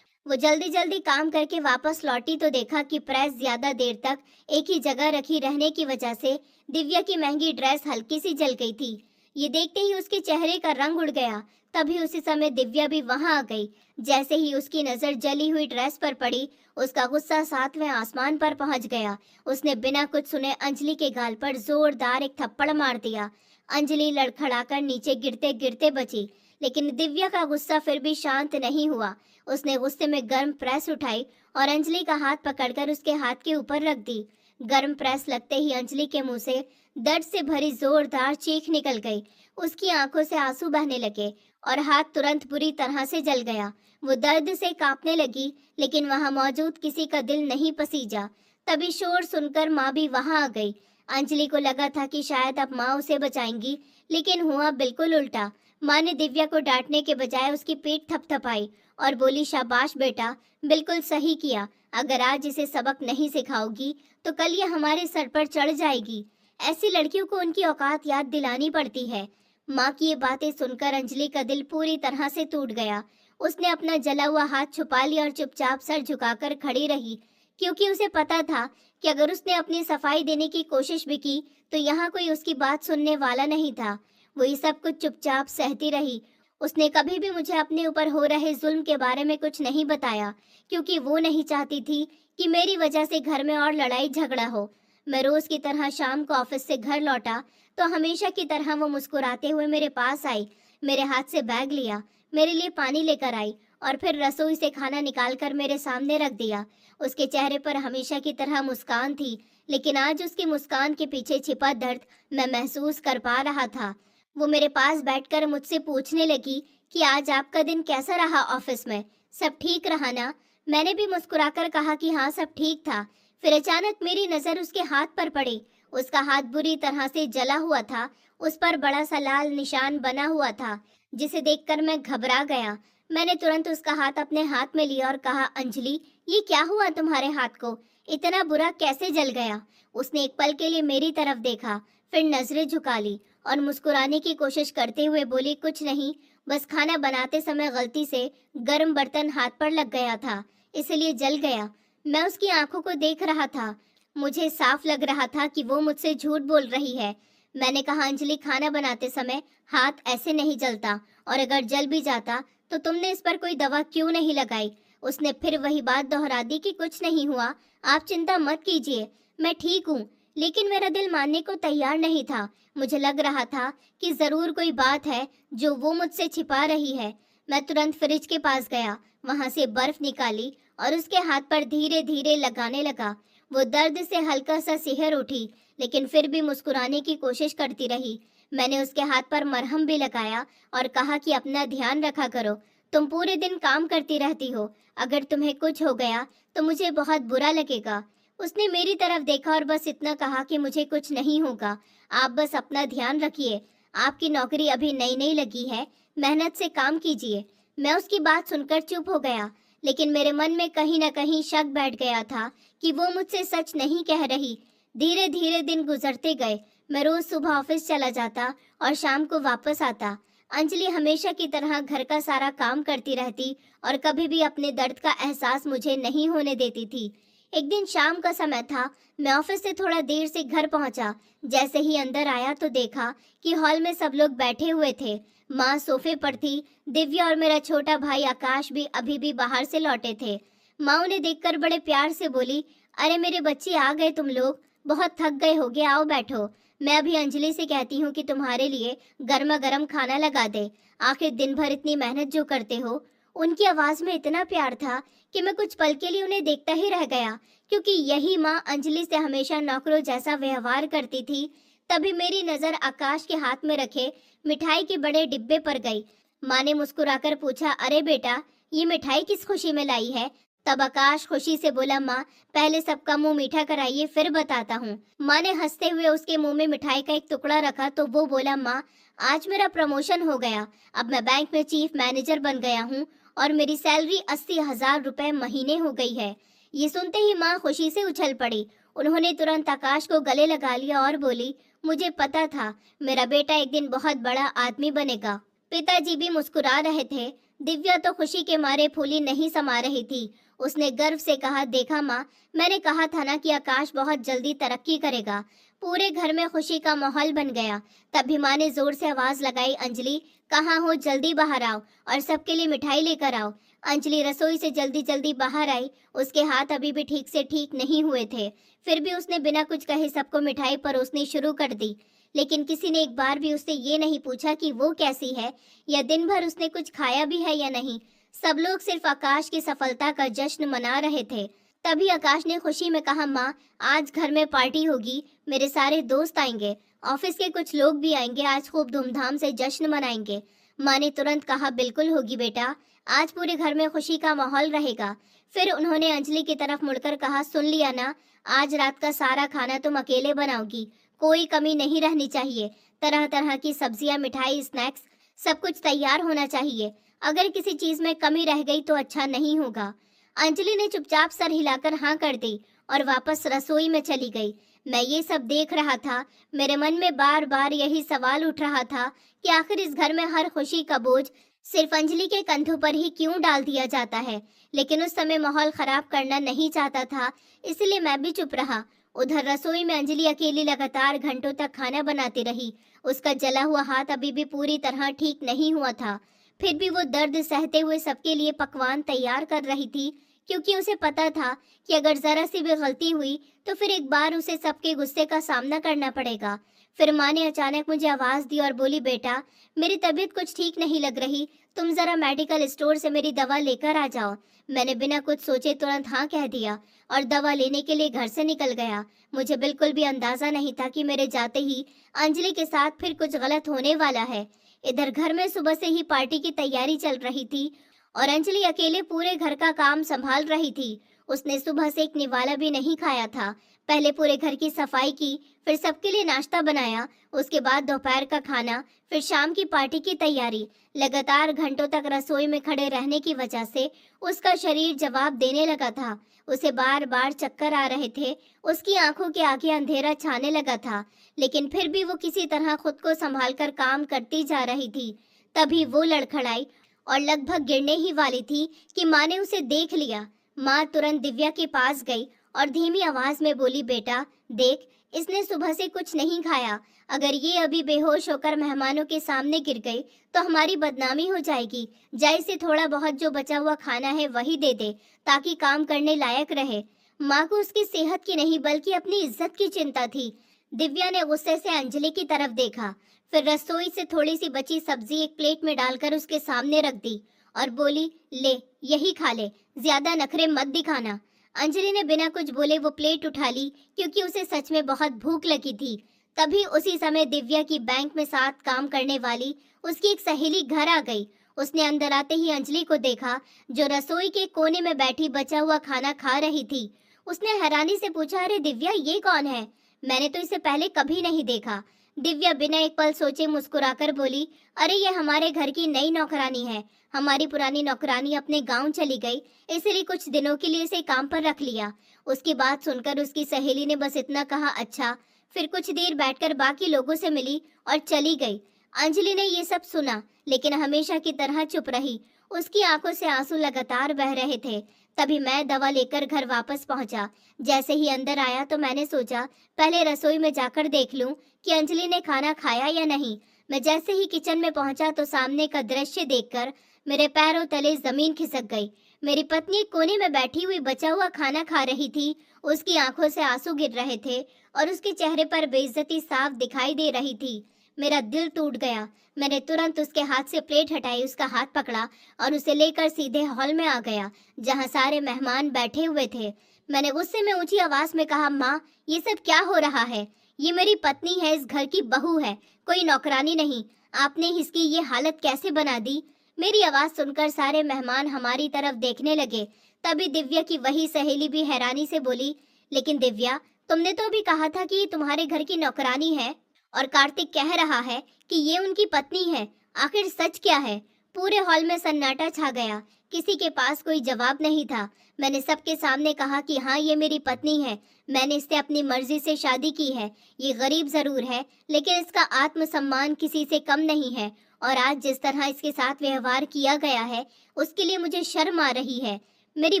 वो जल्दी जल्दी काम करके वापस लौटी तो देखा कि प्रेस ज्यादा देर तक एक ही जगह रखी रहने की वजह से दिव्या की महंगी ड्रेस हल्की सी जल गई थी। ये देखते ही उसके चेहरे का रंग उड़ गया। तभी उसी समय दिव्या भी वहां आ गई। जैसे ही उसकी नजर जली हुई ड्रेस पर पड़ी, उसका गुस्सा सातवें आसमान पर पहुंच गया। उसने बिना कुछ सुने अंजलि के गाल पर जोरदार एक थप्पड़ मार दिया। अंजलि लड़खड़ाकर नीचे गिरते गिरते बची, लेकिन दिव्या का गुस्सा फिर भी शांत नहीं हुआ। उसने गुस्से में गर्म प्रेस उठाई और अंजलि का हाथ पकड़कर उसके हाथ के ऊपर रख दी। गर्म प्रेस लगते ही अंजलि के मुंह से दर्द से भरी जोरदार चीख निकल गई। उसकी आंखों से आंसू बहने लगे और हाथ तुरंत बुरी तरह से जल गया। वो दर्द से कांपने लगी, लेकिन वहां मौजूद किसी का दिल नहीं पसीजा। तभी शोर सुनकर माँ भी वहां आ गई। अंजलि को लगा था कि शायद अब माँ उसे बचाएंगी, लेकिन हुआ बिल्कुल उल्टा। माँ ने दिव्या को डांटने के बजाय उसकी पीठ थपथपाई और बोली, शाबाश बेटा, बिल्कुल सही किया। अगर आज इसे सबक नहीं सिखाओगी तो कल ये हमारे सर पर चढ़ जाएगी। ऐसी लड़कियों को उनकी औकात याद दिलानी पड़ती है। माँ की ये बातें सुनकर अंजलि का दिल पूरी तरह से टूट गया। उसने अपना जला हुआ हाथ छुपा लिया और चुपचाप सर झुकाकर खड़ी रही, क्योंकि उसे पता था कि अगर उसने अपनी सफाई देने की कोशिश भी की तो यहाँ कोई उसकी बात सुनने वाला नहीं था। वो ये सब कुछ चुपचाप सहती रही। उसने कभी भी मुझे अपने ऊपर हो रहे जुल्म के बारे में कुछ नहीं बताया, क्योंकि वो नहीं चाहती थी कि मेरी वजह से घर में और लड़ाई झगड़ा हो। मैं रोज की तरह शाम को ऑफिस से घर लौटा तो हमेशा की तरह वो मुस्कुराते हुए मेरे पास आई, मेरे हाथ से बैग लिया, मेरे लिए पानी लेकर आई और फिर रसोई से खाना निकालकर मेरे सामने रख दिया। उसके चेहरे पर हमेशा की तरह मुस्कान थी, लेकिन आज उसकी मुस्कान के पीछे छिपा दर्द मैं महसूस कर पा रहा था। वो मेरे पास बैठकर मुझसे पूछने लगी कि आज आपका दिन कैसा रहा ऑफिस में, सब ठीक रहा ना? मैंने भी मुस्कुराकर कहा कि हाँ, सब ठीक था। फिर अचानक मेरी नजर उसके हाथ पर पड़ी। उसका हाथ बुरी तरह से जला हुआ था। उस पर बड़ा सा लाल निशान बना हुआ था, जिसे देखकर मैं घबरा गया। मैंने तुरंत उसका हाथ अपने हाथ में लिया और कहा, अंजलि, ये क्या हुआ तुम्हारे हाथ को? इतना बुरा कैसे जल गया? उसने एक पल के लिए मेरी तरफ देखा, फिर नजरें झुका ली और मुस्कुराने की कोशिश करते हुए बोली, कुछ नहीं, बस खाना बनाते समय गलती से गर्म बर्तन हाथ पर लग गया था, इसलिए जल गया। मैं उसकी आंखों को देख रहा था। मुझे साफ लग रहा था कि वो मुझसे झूठ बोल रही है। मैंने कहा, अंजलि, खाना बनाते समय हाथ ऐसे नहीं जलता, और अगर जल भी जाता तो तुमने इस पर कोई दवा क्यों नहीं लगाई? उसने फिर वही बात दोहरा दी कि कुछ नहीं हुआ, आप चिंता मत कीजिए, मैं ठीक हूँ। लेकिन मेरा दिल मानने को तैयार नहीं था। मुझे लग रहा था कि जरूर कोई बात है जो वो मुझसे छिपा रही है। मैं तुरंत फ्रिज के पास गया, वहां से बर्फ निकाली और उसके हाथ पर धीरे धीरे लगाने लगा। वो दर्द से हल्का सा सिहर उठी, लेकिन फिर भी मुस्कुराने की कोशिश करती रही। मैंने उसके हाथ पर मरहम भी लगाया और कहा कि अपना ध्यान रखा करो, तुम पूरे दिन काम करती रहती हो, अगर तुम्हें कुछ हो गया तो मुझे बहुत बुरा लगेगा। उसने मेरी तरफ देखा और बस इतना कहा कि मुझे कुछ नहीं होगा, आप बस अपना ध्यान रखिए, आपकी नौकरी अभी नई नई लगी है, मेहनत से काम कीजिए। मैं उसकी बात सुनकर चुप हो गया, लेकिन मेरे मन में कहीं न कहीं शक बैठ गया था कि वो मुझसे सच नहीं कह रही। धीरे धीरे दिन गुजरते गए। मैं रोज सुबह ऑफिस चला जाता और शाम को वापस आता। अंजलि हमेशा की तरह घर का सारा काम करती रहती और कभी भी अपने दर्द का एहसास मुझे नहीं होने देती थी। एक दिन शाम का समय था, मैं ऑफिस से थोड़ा देर से घर पहुंचा। जैसे ही अंदर आया तो देखा कि हॉल में सब लोग बैठे हुए थे। माँ सोफे पर थी, दिव्या और मेरा छोटा भाई आकाश भी अभी भी बाहर से लौटे थे। माँ उन्हें देखकर बड़े प्यार से बोली, अरे मेरे बच्चे आ गए तुम लोग, बहुत थक गए होगे, आओ बैठो। मैं अभी अंजलि से कहती हूँ कि तुम्हारे लिए गर्मा गर्म खाना लगा दे, आखिर दिन भर इतनी मेहनत जो करते हो। उनकी आवाज में इतना प्यार था कि मैं कुछ पल के लिए उन्हें देखता ही रह गया, क्योंकि यही माँ अंजलि से हमेशा नौकरों जैसा व्यवहार करती थी। तभी मेरी नजर आकाश के हाथ में रखे मिठाई के बड़े डिब्बे पर गई। माँ ने मुस्कुराकर पूछा, अरे बेटा, ये मिठाई किस खुशी में लाई है? तब आकाश खुशी से बोला, माँ पहले सबका मुंह मीठा कराइए, फिर बताता हूँ। माँ ने हंसते हुए उसके मुंह में मिठाई का एक टुकड़ा रखा तो वो बोला, माँ आज मेरा प्रमोशन हो गया, अब मैं बैंक में चीफ मैनेजर बन गया हूँ और मेरी सैलरी 80,000 रुपए महीने हो गई है। ये सुनते ही माँ खुशी से उछल पड़ी। उन्होंने तुरंत आकाश को गले लगा लिया और बोली, मुझे पता था मेरा बेटा एक दिन बहुत बड़ा आदमी बनेगा। पिताजी भी मुस्कुरा रहे थे। दिव्या तो खुशी के मारे फूली नहीं समा रही थी। उसने गर्व से कहा, देखा माँ, मैंने कहा था ना कि आकाश बहुत जल्दी तरक्की करेगा। पूरे घर में खुशी का माहौल बन गया। तभी माँ ने जोर से आवाज लगाई, अंजलि कहाँ हो, जल्दी बाहर आओ और सबके लिए मिठाई लेकर आओ। अंजलि रसोई से जल्दी जल्दी बाहर आई। उसके हाथ अभी भी ठीक से ठीक नहीं हुए थे, फिर भी उसने बिना कुछ कहे सबको मिठाई परोसनी शुरू कर दी। लेकिन किसी ने एक बार भी उससे ये नहीं पूछा कि वो कैसी है या दिन भर उसने कुछ खाया भी है या नहीं। सब लोग सिर्फ आकाश की सफलता का जश्न मना रहे थे। तभी आकाश ने खुशी में कहा, माँ आज घर में पार्टी होगी, मेरे सारे दोस्त आएंगे, ऑफिस के कुछ लोग भी आएंगे, आज खूब धूमधाम से जश्न मनाएंगे। माँ ने तुरंत कहा, बिल्कुल होगी बेटा, आज पूरे घर में खुशी का माहौल रहेगा। फिर उन्होंने अंजलि की तरफ मुड़कर कहा, सुन लिया ना, आज रात का सारा खाना तुम अकेले बनाओगी, कोई कमी नहीं रहनी चाहिए। तरह तरह की सब्जियां, मिठाई, स्नैक्स, सब कुछ तैयार होना चाहिए। अगर किसी चीज में कमी रह गई तो अच्छा नहीं होगा। अंजलि ने चुपचाप सर हिलाकर हाँ कर दी और वापस रसोई में चली गई। मैं ये सब देख रहा था। मेरे मन में बार बार यही सवाल उठ रहा था कि आखिर इस घर में हर खुशी का बोझ सिर्फ अंजलि के कंधों पर ही क्यों डाल दिया जाता है। लेकिन उस समय माहौल खराब करना नहीं चाहता था, इसलिए मैं भी चुप रहा। उधर रसोई में अंजलि अकेली लगातार घंटों तक खाना बनाती रही। उसका जला हुआ हाथ अभी भी पूरी तरह ठीक नहीं हुआ था, फिर भी वो दर्द सहते हुए सबके लिए पकवान तैयार कर रही थी, क्योंकि उसे पता था कि अगर जरा सी भी गलती हुई तो फिर एक बार उसे सबके गुस्से का सामना करना पड़ेगा। फिर माँ ने अचानक मुझे आवाज दी और बोली, बेटा मेरी तबीयत कुछ ठीक नहीं लग रही, तुम जरा मेडिकल स्टोर से मेरी दवा लेकर आ जाओ। मैंने बिना कुछ सोचे तुरंत हाँ कह दिया और दवा लेने के लिए घर से निकल गया। मुझे बिल्कुल भी अंदाजा नहीं था कि मेरे जाते ही अंजलि के साथ फिर कुछ गलत होने वाला है। इधर घर में सुबह से ही पार्टी की तैयारी चल रही थी और अंजलि अकेले पूरे घर का काम संभाल रही थी। उसने सुबह से एक निवाला भी नहीं खाया था। पहले पूरे घर की सफाई की, फिर सबके लिए नाश्ता बनाया, उसके बाद दोपहर का खाना, फिर शाम की पार्टी की तैयारी। लगातार घंटों तक रसोई में खड़े रहने की वजह से उसका शरीर जवाब देने लगा था। उसे बार बार चक्कर आ रहे थे, उसकी आंखों के आगे अंधेरा छाने लगा था, लेकिन फिर भी वो किसी तरह खुद को संभालकर काम करती जा रही थी। तभी वो लड़खड़ाई और लगभग गिरने ही वाली थी कि माँ ने उसे देख लिया। माँ तुरंत दिव्या के पास गई और धीमी आवाज में बोली, बेटा देख, इसने सुबह से कुछ नहीं खाया, अगर ये अभी बेहोश होकर मेहमानों के सामने गिर गई तो हमारी बदनामी हो जाएगी। जा इसे थोड़ा बहुत जो बचा हुआ खाना है वही दे दे, ताकि काम करने लायक रहे। माँ को उसकी सेहत की नहीं बल्कि अपनी इज्जत की चिंता थी। दिव्या ने गुस्से से अंजलि की तरफ देखा, फिर रसोई से थोड़ी सी बची सब्जी एक प्लेट में डालकर उसके सामने रख दी और बोली, ले यही खा ले, ज्यादा नखरे मत दिखाना। अंजलि ने बिना कुछ बोले वो प्लेट उठा ली, क्योंकि उसे सच में बहुत भूख लगी थी। तभी उसी समय दिव्या की बैंक में साथ काम करने वाली उसकी एक सहेली घर आ गई। उसने अंदर आते ही अंजलि को देखा, जो रसोई के कोने में बैठी बचा हुआ खाना खा रही थी। उसने हैरानी से पूछा, अरे दिव्या, ये कौन है? मैंने तो इसे पहले कभी नहीं देखा। दिव्या बिना एक पल सोचे मुस्कुराकर बोली, अरे ये हमारे घर की नई नौकरानी है। हमारी पुरानी नौकरानी अपने गांव चली गई, इसलिए कुछ दिनों के लिए इसे काम पर रख लिया। उसकी बात सुनकर उसकी सहेली ने बस इतना कहा, अच्छा। फिर कुछ देर बैठकर बाकी लोगों से मिली और चली गई। अंजलि ने ये सब सुना, लेकिन हमेशा की तरह चुप रही। उसकी आंखों से आंसू लगातार बह रहे थे। तभी मैं दवा लेकर घर वापस पहुंचा। जैसे ही अंदर आया तो मैंने सोचा पहले रसोई में जाकर देख लूं कि अंजलि ने खाना खाया या नहीं। मैं जैसे ही किचन में पहुंचा तो सामने का दृश्य देखकर मेरे पैरों तले जमीन खिसक गई। मेरी पत्नी कोने में बैठी हुई बचा हुआ खाना खा रही थी। उसकी आंखों से आंसू गिर रहे थे और उसके चेहरे पर बेइज्जती साफ दिखाई दे रही थी। मेरा दिल टूट गया। मैंने तुरंत उसके हाथ से प्लेट हटाई, उसका हाथ पकड़ा और उसे लेकर सीधे हॉल में आ गया, जहां सारे मेहमान बैठे हुए थे। मैंने गुस्से में ऊंची आवाज में कहा, माँ, ये सब क्या हो रहा है? ये मेरी पत्नी है, इस घर की बहू है, कोई नौकरानी नहीं। आपने इसकी ये हालत कैसे बना दी? मेरी आवाज सुनकर सारे मेहमान हमारी तरफ देखने लगे। तभी दिव्या की वही सहेली भी हैरानी से बोली, लेकिन दिव्या, तुमने तो अभी कहा था कि ये तुम्हारे घर की नौकरानी है और कार्तिक कह रहा है कि ये उनकी पत्नी है। आखिर सच क्या है? पूरे हॉल में सन्नाटा छा गया। किसी के पास कोई जवाब नहीं था। मैंने सबके सामने कहा कि हाँ, ये मेरी पत्नी है। मैंने इससे अपनी मर्जी से शादी की है। ये गरीब जरूर है, लेकिन इसका आत्मसम्मान किसी से कम नहीं है। और आज जिस तरह इसके साथ व्यवहार किया गया है, उसके लिए मुझे शर्म आ रही है। मेरी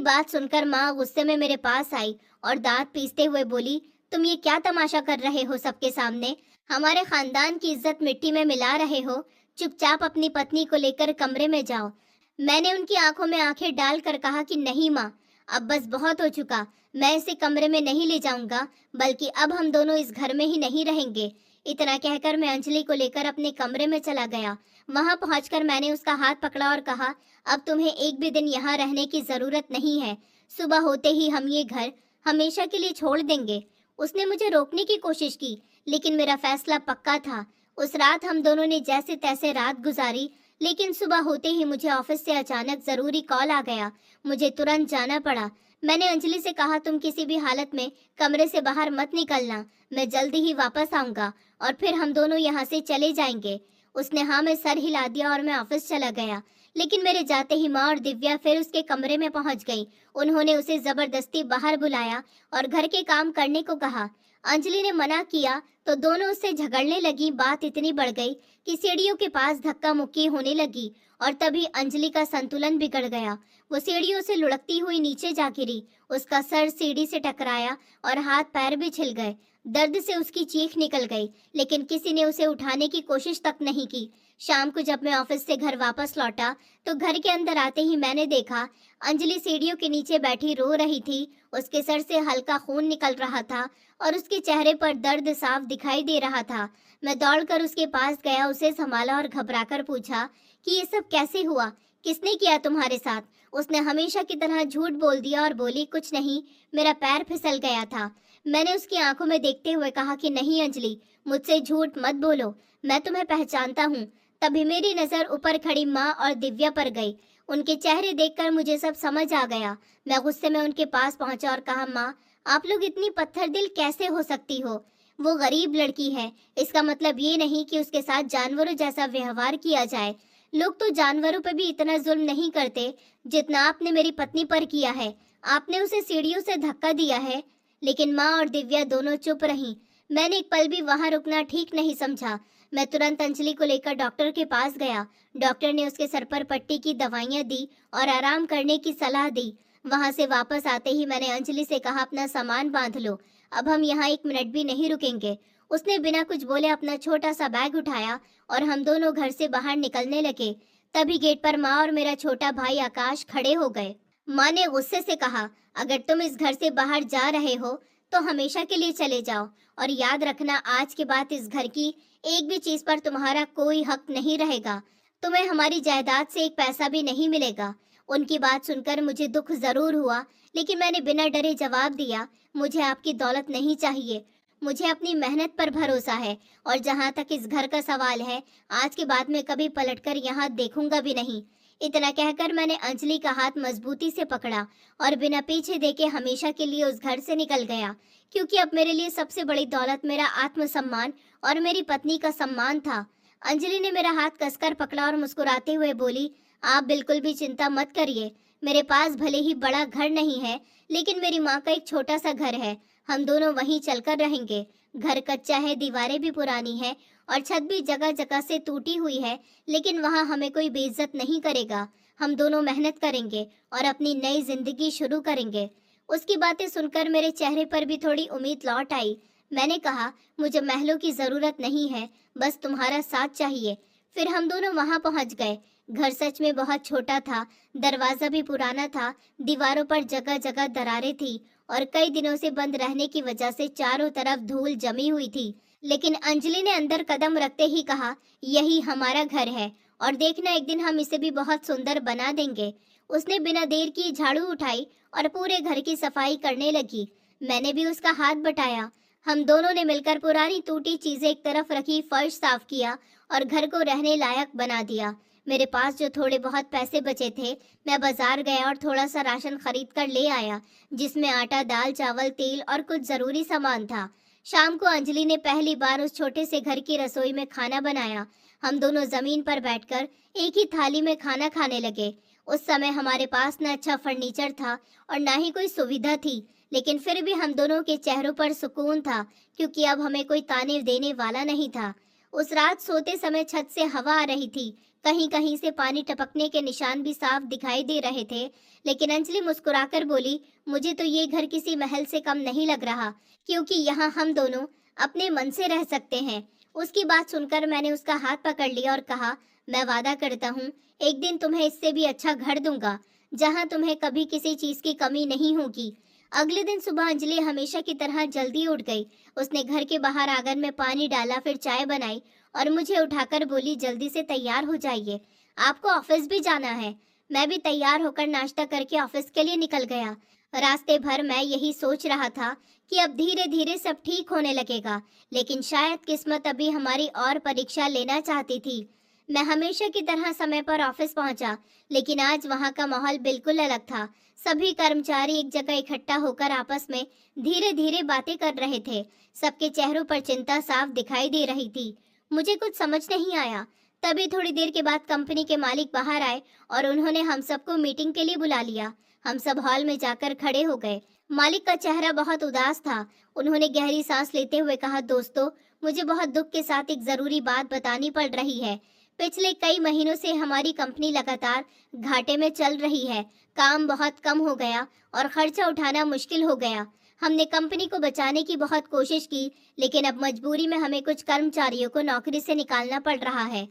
बात सुनकर माँ गुस्से में मेरे पास आई और दांत पीसते हुए बोली, तुम ये क्या तमाशा कर रहे हो सबके सामने? हमारे खानदान की इज्जत मिट्टी में मिला रहे हो। चुपचाप अपनी पत्नी को लेकर कमरे में जाओ। मैंने उनकी आंखों में आंखें डालकर कहा कि नहीं माँ, अब बस बहुत हो चुका। मैं इसे कमरे में नहीं ले जाऊंगा, बल्कि अब हम दोनों इस घर में ही नहीं रहेंगे। इतना कहकर मैं अंजलि को लेकर अपने कमरे में चला गया। वहां पहुंचकर मैंने उसका हाथ पकड़ा और कहा, अब तुम्हें एक भी दिन यहाँ रहने की जरूरत नहीं है। सुबह होते ही हम ये घर हमेशा के लिए छोड़ देंगे। उसने मुझे रोकने की कोशिश की, लेकिन मेरा फैसला पक्का था। उस रात हम दोनों ने जैसे तैसे रात गुजारी, लेकिन सुबह होते ही मुझे ऑफिस से अचानक जरूरी कॉल आ गया। मुझे तुरंत जाना पड़ा। मैंने अंजलि से कहा, तुम किसी भी हालत में कमरे से बाहर मत निकलना। मैं जल्दी ही वापस आऊंगा और फिर हम दोनों यहाँ से चले जाएंगे। उसने हाँ में सर हिला दिया और मैं ऑफिस चला गया। लेकिन मेरे जाते ही माँ और दिव्या फिर उसके कमरे में पहुंच गई। उन्होंने उसे जबरदस्ती बाहर बुलाया और घर के काम करने को कहा। अंजलि ने मना किया तो दोनों उससे झगड़ने लगी। बात इतनी बढ़ गई कि सीढ़ियों के पास धक्का मुक्की होने लगी और तभी अंजलि का संतुलन बिगड़ गया। वो सीढ़ियों से लुढ़कती हुई नीचे जा गिरी। उसका सर सीढ़ी से टकराया और हाथ पैर भी छिल गए। दर्द से उसकी चीख निकल गई, लेकिन किसी ने उसे उठाने की कोशिश तक नहीं की। शाम को जब मैं ऑफिस से घर वापस लौटा तो घर के अंदर आते ही मैंने देखा अंजलि सीढ़ियों के नीचे बैठी रो रही थी। उसके सर से हल्का खून निकल रहा था और उसके चेहरे पर दर्द साफ दिखाई दे रहा था। मैं दौड़कर उसके पास गया, उसे संभाला और घबराकर पूछा कि ये सब कैसे हुआ? किसने किया तुम्हारे साथ? उसने हमेशा की तरह झूठ बोल दिया और बोली, कुछ नहीं, मेरा पैर फिसल गया था। मैंने उसकी आंखों में देखते हुए कहा कि नहीं अंजलि, मुझसे झूठ मत बोलो, मैं तुम्हें पहचानता हूँ। तभी मेरी नजर ऊपर खड़ी माँ और दिव्या पर गई। उनके चेहरे देखकर मुझे सब समझ आ गया। मैं गुस्से में उनके पास पहुंचा और कहा, माँ, आप लोग इतनी पत्थर दिल कैसे हो सकती हो? वो गरीब लड़की है, इसका मतलब ये नहीं कि उसके साथ जानवरों जैसा व्यवहार किया जाए। लोग तो जानवरों पर भी इतना जुल्म नहीं करते जितना आपने मेरी पत्नी पर किया है। आपने उसे सीढ़ियों से धक्का दिया है। लेकिन माँ और दिव्या दोनों चुप रहीं। मैंने एक पल भी वहां रुकना ठीक नहीं समझा। मैं तुरंत अंजलि को लेकर डॉक्टर के पास गया। डॉक्टर ने उसके सर पर पट्टी की दवाइयां दी और आराम करने की सलाह दी। वहां से वापस आते ही मैंने अंजलि से कहा, अपना सामान बांध लो, अब हम यहाँ एक मिनट भी नहीं रुकेंगे। उसने बिना कुछ बोले अपना छोटा सा बैग उठाया और हम दोनों घर से बाहर निकलने लगे। तभी गेट पर माँ और मेरा छोटा भाई आकाश खड़े हो गए। माँ ने गुस्से से कहा, अगर तुम इस घर से बाहर जा रहे हो तो हमेशा के लिए चले जाओ और याद रखना, आज के बाद इस घर की एक भी चीज पर तुम्हारा कोई हक नहीं रहेगा। तुम्हें हमारी जायदाद से एक पैसा भी नहीं मिलेगा। उनकी बात सुनकर मुझे दुख जरूर हुआ, लेकिन मैंने बिना डरे जवाब दिया, मुझे आपकी दौलत नहीं चाहिए, मुझे अपनी मेहनत पर भरोसा है। और जहाँ तक इस घर का सवाल है, आज के बाद मैं कभी पलटकर यहाँ देखूंगा भी नहीं। इतना कहकर मैंने अंजलि का हाथ मजबूती से पकड़ा और बिना पीछे देखे हमेशा के लिए उस घर से निकल गया, क्योंकि अब मेरे लिए सबसे बड़ी दौलत मेरा आत्मसम्मान और मेरी पत्नी का सम्मान था। अंजलि ने मेरा हाथ कसकर पकड़ा और मुस्कुराते हुए बोली, आप बिल्कुल भी चिंता मत करिए। मेरे पास भले ही बड़ा घर नहीं है, लेकिन मेरी माँ का एक छोटा सा घर है। हम दोनों वहीं चलकर रहेंगे। घर कच्चा है, दीवारें भी पुरानी है और छत भी जगह जगह से टूटी हुई है, लेकिन वहाँ हमें कोई बेइज्जत नहीं करेगा। हम दोनों मेहनत करेंगे और अपनी नई जिंदगी शुरू करेंगे। उसकी बातें सुनकर मेरे चेहरे पर भी थोड़ी उम्मीद लौट आई। मैंने कहा, मुझे महलों की जरूरत नहीं है, बस तुम्हारा साथ चाहिए। फिर हम दोनों वहां पहुंच गए। घर सच में बहुत छोटा था, दरवाजा भी पुराना था, दीवारों पर जगह जगह दरारें थी और कई दिनों से बंद रहने की वजह से चारों तरफ धूल जमी हुई थी। लेकिन अंजलि ने अंदर कदम रखते ही कहा, यही हमारा घर है और देखना एक दिन हम इसे भी बहुत सुंदर बना देंगे। उसने बिना देर किए झाड़ू उठाई और पूरे घर की सफाई करने लगी। मैंने भी उसका हाथ बटाया। हम दोनों ने मिलकर पुरानी टूटी चीजें एक तरफ रखी, फर्श साफ किया और घर को रहने लायक बना दिया। मेरे पास जो थोड़े बहुत पैसे बचे थे, मैं बाजार गया और थोड़ा सा राशन खरीद कर ले आया, जिसमें आटा, दाल, चावल, तेल और कुछ जरूरी सामान था। शाम को अंजलि ने पहली बार उस छोटे से घर की रसोई में खाना बनाया। हम दोनों जमीन पर बैठकर एक ही थाली में खाना खाने लगे। उस समय हमारे पास न अच्छा फर्नीचर था और ना ही कोई सुविधा थी, लेकिन फिर भी हम दोनों के चेहरों पर सुकून था, क्योंकि अब हमें कोई ताने देने वाला नहीं था। उस रात सोते समय छत से हवा आ रही थी, कहीं कहीं से पानी टपकने के निशान भी साफ दिखाई दे रहे थे। लेकिन अंजलि मुस्कुराकर बोली, मुझे तो ये घर किसी महल से कम नहीं लग रहा, क्योंकि यहाँ हम दोनों अपने मन से रह सकते हैं। उसकी बात सुनकर मैंने उसका हाथ पकड़ लिया और कहा, मैं वादा करता हूँ, एक दिन तुम्हें इससे भी अच्छा घर दूंगा, जहाँ तुम्हें कभी किसी चीज की कमी नहीं होगी। अगले दिन सुबह अंजलि हमेशा की तरह जल्दी उठ गई। उसने घर के बाहर आंगन में पानी डाला, फिर चाय बनाई और मुझे उठाकर बोली, जल्दी से तैयार हो जाइए, आपको ऑफिस भी जाना है। मैं भी तैयार होकर नाश्ता करके ऑफिस के लिए निकल गया। रास्ते भर मैं यही सोच रहा था कि अब धीरे धीरे सब ठीक होने लगेगा, लेकिन शायद किस्मत अभी हमारी और परीक्षा लेना चाहती थी। मैं हमेशा की तरह समय पर ऑफिस पहुंचा, लेकिन आज वहां का माहौल बिल्कुल अलग था। सभी कर्मचारी एक जगह इकट्ठा होकर आपस में धीरे धीरे बातें कर रहे थे। सबके चेहरों पर चिंता साफ दिखाई दे रही थी। मुझे कुछ समझ नहीं आया। तभी थोड़ी देर के बाद कंपनी के मालिक बाहर आए और उन्होंने हम सबको मीटिंग के लिए बुला लिया। हम सब हॉल में जाकर खड़े हो गए। मालिक का चेहरा बहुत उदास था। उन्होंने गहरी सांस लेते हुए कहा, दोस्तों, मुझे बहुत दुख के साथ एक जरूरी बात बतानी पड़ रही है। पिछले कई महीनों से हमारी कंपनी लगातार घाटे में चल रही है। काम बहुत कम हो गया और खर्चा उठाना मुश्किल हो गया। हमने कंपनी को बचाने की बहुत कोशिश की, लेकिन अब मजबूरी में हमें कुछ कर्मचारियों को नौकरी से निकालना पड़ रहा है।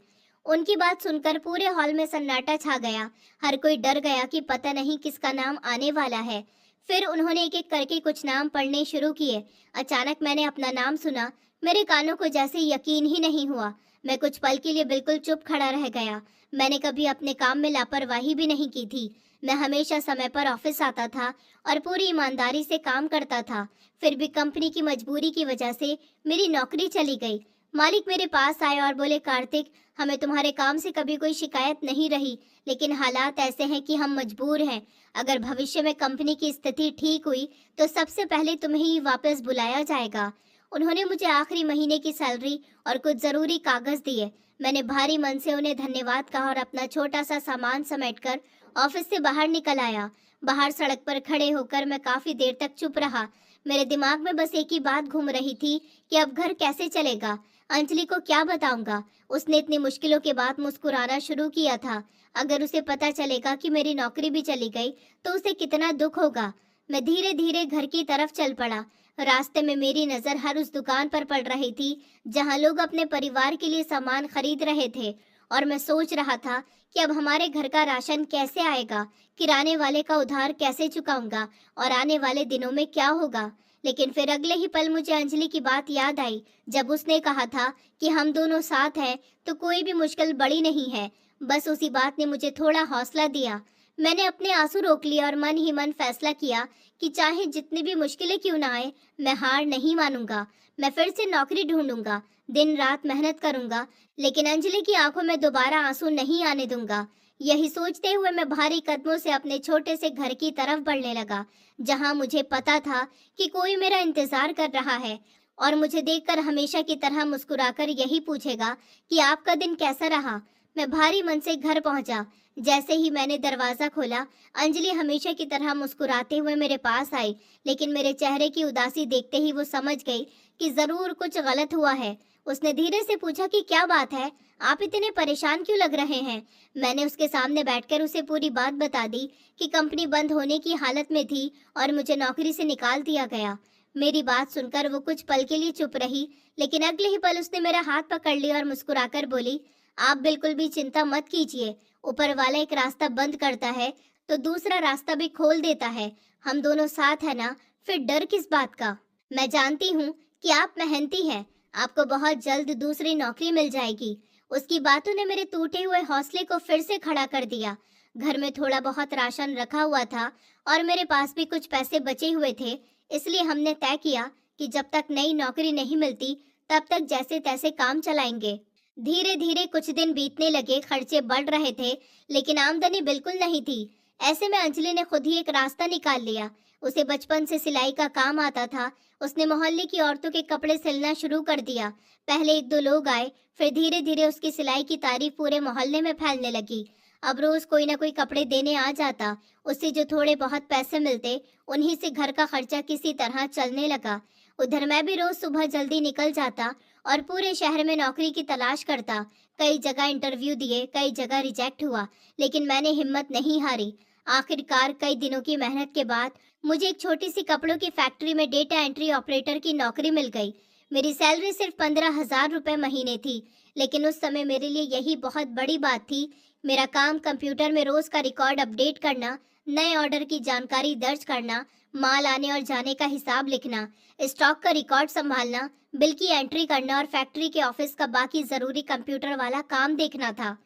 उनकी बात सुनकर पूरे हॉल में सन्नाटा छा गया। हर कोई डर गया कि पता नहीं किसका नाम आने वाला है। फिर उन्होंने एक एक करके कुछ नाम पढ़ने शुरू किए। अचानक मैंने अपना नाम सुना। मेरे कानों को जैसे यकीन ही नहीं हुआ। मैं कुछ पल के लिए बिल्कुल चुप खड़ा रह गया। मैंने कभी अपने काम में लापरवाही भी नहीं की थी। मैं हमेशा समय पर ऑफिस आता था और पूरी ईमानदारी से काम करता था। फिर भी कंपनी की मजबूरी की वजह से मेरी नौकरी चली गई। मालिक मेरे पास आए और बोले, कार्तिक, हमें तुम्हारे काम से कभी कोई शिकायत नहीं रही, लेकिन हालात ऐसे हैं कि हम मजबूर हैं। अगर भविष्य में कंपनी की स्थिति ठीक हुई तो सबसे पहले तुम्हें ही वापस बुलाया जाएगा। उन्होंने मुझे आखिरी महीने की सैलरी और कुछ जरूरी कागज दिए। मैंने भारी मन से उन्हें धन्यवाद कहा और अपना छोटा सा सामान समेटकर ऑफिस से बाहर निकल आया। बाहर सड़क पर खड़े होकर मैं काफी देर तक चुप रहा। मेरे दिमाग में बस एक ही बात घूम रही थी कि अब घर कैसे चलेगा, अंजलि को क्या बताऊंगा। उसने इतनी मुश्किलों के बाद मुस्कुराना शुरू किया था। अगर उसे पता चलेगा कि मेरी नौकरी भी चली गई तो उसे कितना दुख होगा। मैं धीरे धीरे घर की तरफ चल पड़ा। रास्ते में मेरी नजर हर उस दुकान पर पड़ रही थी जहां लोग अपने परिवार के लिए सामान खरीद रहे थे, और मैं सोच रहा था कि अब हमारे घर का राशन कैसे आएगा, किराने वाले का उधार कैसे चुकाऊंगा और आने वाले दिनों में क्या होगा। लेकिन फिर अगले ही पल मुझे अंजलि की बात याद आई, जब उसने कहा था कि हम दोनों साथ हैं तो कोई भी मुश्किल बड़ी नहीं है। बस उसी बात ने मुझे थोड़ा हौसला दिया। मैंने अपने आंसू रोक लिए और मन ही मन फैसला किया कि चाहे जितनी भी मुश्किलें क्यों ना आए, मैं हार नहीं मानूंगा। मैं फिर से नौकरी ढूंढूंगा, दिन रात मेहनत करूंगा, लेकिन अंजलि की आंखों में दोबारा आंसू नहीं आने दूंगा। यही सोचते हुए मैं भारी कदमों से अपने छोटे से घर की तरफ बढ़ने लगा, जहां मुझे पता था कि कोई मेरा इंतजार कर रहा है और मुझे देखकर हमेशा की तरह मुस्कुराकर यही पूछेगा कि आपका दिन कैसा रहा। मैं भारी मन से घर पहुंचा। जैसे ही मैंने दरवाजा खोला, अंजलि हमेशा की तरह मुस्कुराते हुए मेरे पास आई, लेकिन मेरे चेहरे की उदासी देखते ही वो समझ गई कि जरूर कुछ गलत हुआ है। उसने धीरे से पूछा कि क्या बात है, आप इतने परेशान क्यों लग रहे हैं। मैंने उसके सामने बैठकर उसे पूरी बात बता दी कि कंपनी बंद होने की हालत में थी और मुझे नौकरी से निकाल दिया गया। मेरी बात सुनकर वो कुछ पल के लिए चुप रही, लेकिन अगले ही पल उसने मेरा हाथ पकड़ लिया और मुस्कुराकर बोली, आप बिल्कुल भी चिंता मत कीजिए, ऊपर वाला एक रास्ता बंद करता है तो दूसरा रास्ता भी खोल देता है। हम दोनों साथ है ना, फिर डर किस बात का। मैं जानती हूँ कि आप मेहनती हैं, आपको बहुत जल्द दूसरी नौकरी मिल जाएगी। उसकी बातों ने मेरे टूटे हुए हौसले को फिर से खड़ा कर दिया। घर में थोड़ा बहुत राशन रखा हुआ था और मेरे पास भी कुछ पैसे बचे हुए थे, इसलिए हमने तय किया कि जब तक नई नौकरी नहीं मिलती तब तक जैसे तैसे काम चलाएंगे। धीरे धीरे कुछ दिन बीतने लगे, खर्चे बढ़ रहे थे लेकिन आमदनी बिल्कुल नहीं थी। ऐसे में अंजलि ने खुद ही एक रास्ता निकाल लिया। उसे बचपन से सिलाई का काम आता था। उसने मोहल्ले की औरतों के कपड़े सिलना शुरू कर दिया। पहले एक दो लोग आए, फिर धीरे धीरे उसकी सिलाई की तारीफ पूरे मोहल्ले में फैलने लगी। अब रोज कोई ना कोई कपड़े देने आ जाता। उससे जो थोड़े बहुत पैसे मिलते उन्हीं से घर का खर्चा किसी तरह चलने लगा। उधर मैं भी रोज सुबह जल्दी निकल जाता और पूरे शहर में नौकरी की तलाश करता। कई जगह इंटरव्यू दिए, कई जगह रिजेक्ट हुआ, लेकिन मैंने हिम्मत नहीं हारी। आखिरकार कई दिनों की मेहनत के बाद मुझे एक छोटी सी कपड़ों की फैक्ट्री में डेटा एंट्री ऑपरेटर की नौकरी मिल गई। मेरी सैलरी सिर्फ 15,000 रुपए महीने थी, लेकिन उस समय मेरे लिए यही बहुत बड़ी बात थी। मेरा काम कंप्यूटर में रोज का रिकॉर्ड अपडेट करना, नए ऑर्डर की जानकारी दर्ज करना, माल आने और जाने का हिसाब लिखना, स्टॉक का रिकॉर्ड संभालना, बिल की एंट्री करना और फैक्ट्री के ऑफिस का बाकी जरूरी कंप्यूटर वाला काम देखना था।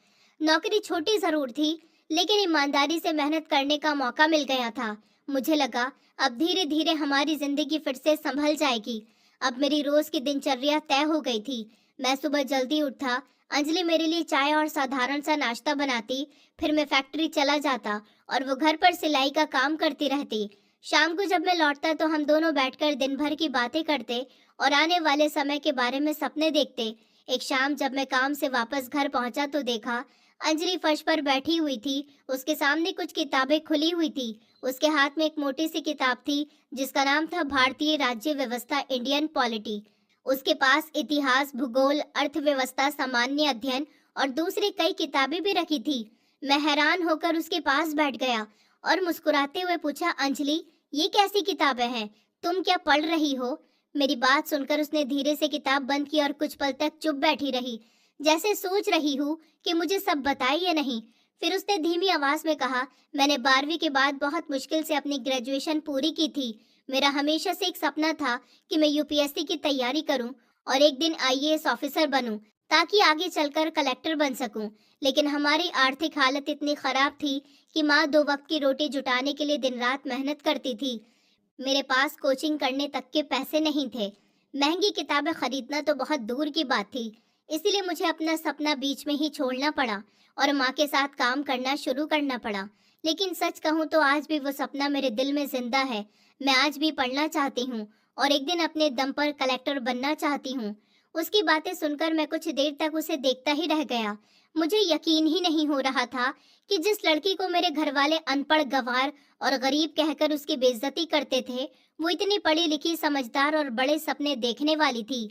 नौकरी छोटी जरूर थी, लेकिन ईमानदारी से मेहनत करने का मौका मिल गया था। मुझे लगा अब धीरे धीरे हमारी जिंदगी फिर से संभल जाएगी। अब मेरी रोज की दिनचर्या तय हो गई थी। मैं सुबह जल्दी उठता, अंजलि मेरे लिए चाय और साधारण सा नाश्ता बनाती, फिर मैं फैक्ट्री चला जाता और वो घर पर सिलाई का काम करती रहती। शाम को जब मैं लौटता तो हम दोनों बैठकर दिन भर की बातें करते और आने वाले समय के बारे में सपने देखते। एक शाम जब मैं काम से वापस घर पहुंचा तो देखा अंजलि फर्श पर बैठी हुई थी। उसके सामने कुछ किताबें खुली हुई थी। उसके हाथ में एक मोटी सी किताब थी जिसका नाम था भारतीय राज्य व्यवस्था, इंडियन पॉलिटी। उसके पास इतिहास, भूगोल, अर्थव्यवस्था, सामान्य अध्ययन और दूसरी कई किताबें भी रखी थी। मैं हैरान होकर उसके पास बैठ गया और मुस्कुराते हुए पूछा, अंजलि ये कैसी किताबें हैं, तुम क्या पढ़ रही हो। मेरी बात सुनकर उसने धीरे से किताब बंद की और कुछ पल तक चुप बैठी रही, जैसे सोच रही हूँ कि मुझे सब बताए या नहीं। फिर उसने धीमी आवाज में कहा, मैंने 12वीं के बाद बहुत मुश्किल से अपनी ग्रेजुएशन पूरी की थी। मेरा हमेशा से एक सपना था कि मैं यूपीएससी की तैयारी करूं और एक दिन आईएएस ऑफिसर बनूं, ताकि आगे चलकर कलेक्टर बन सकूं। लेकिन हमारी आर्थिक हालत इतनी खराब थी कि माँ 2 वक्त की रोटी जुटाने के लिए दिन रात मेहनत करती थी। मेरे पास कोचिंग करने तक के पैसे नहीं थे। महंगी किताबें खरीदना तो बहुत दूर की बात थी। इसीलिए मुझे अपना सपना बीच में ही छोड़ना पड़ा और माँ के साथ काम करना शुरू करना पड़ा। लेकिन सच कहूँ तो आज भी वो सपना मेरे दिल में जिंदा है। मैं आज भी पढ़ना चाहती हूँ और एक दिन अपने दम पर कलेक्टर बनना चाहती हूँ। उसकी बातें सुनकर मैं कुछ देर तक उसे देखता ही रह गया। मुझे यकीन ही नहीं हो रहा था कि जिस लड़की को मेरे घर वाले अनपढ़, गंवार और गरीब कहकर उसकी बेइज्जती करते थे, वो इतनी पढ़ी लिखी, समझदार और बड़े सपने देखने वाली थी।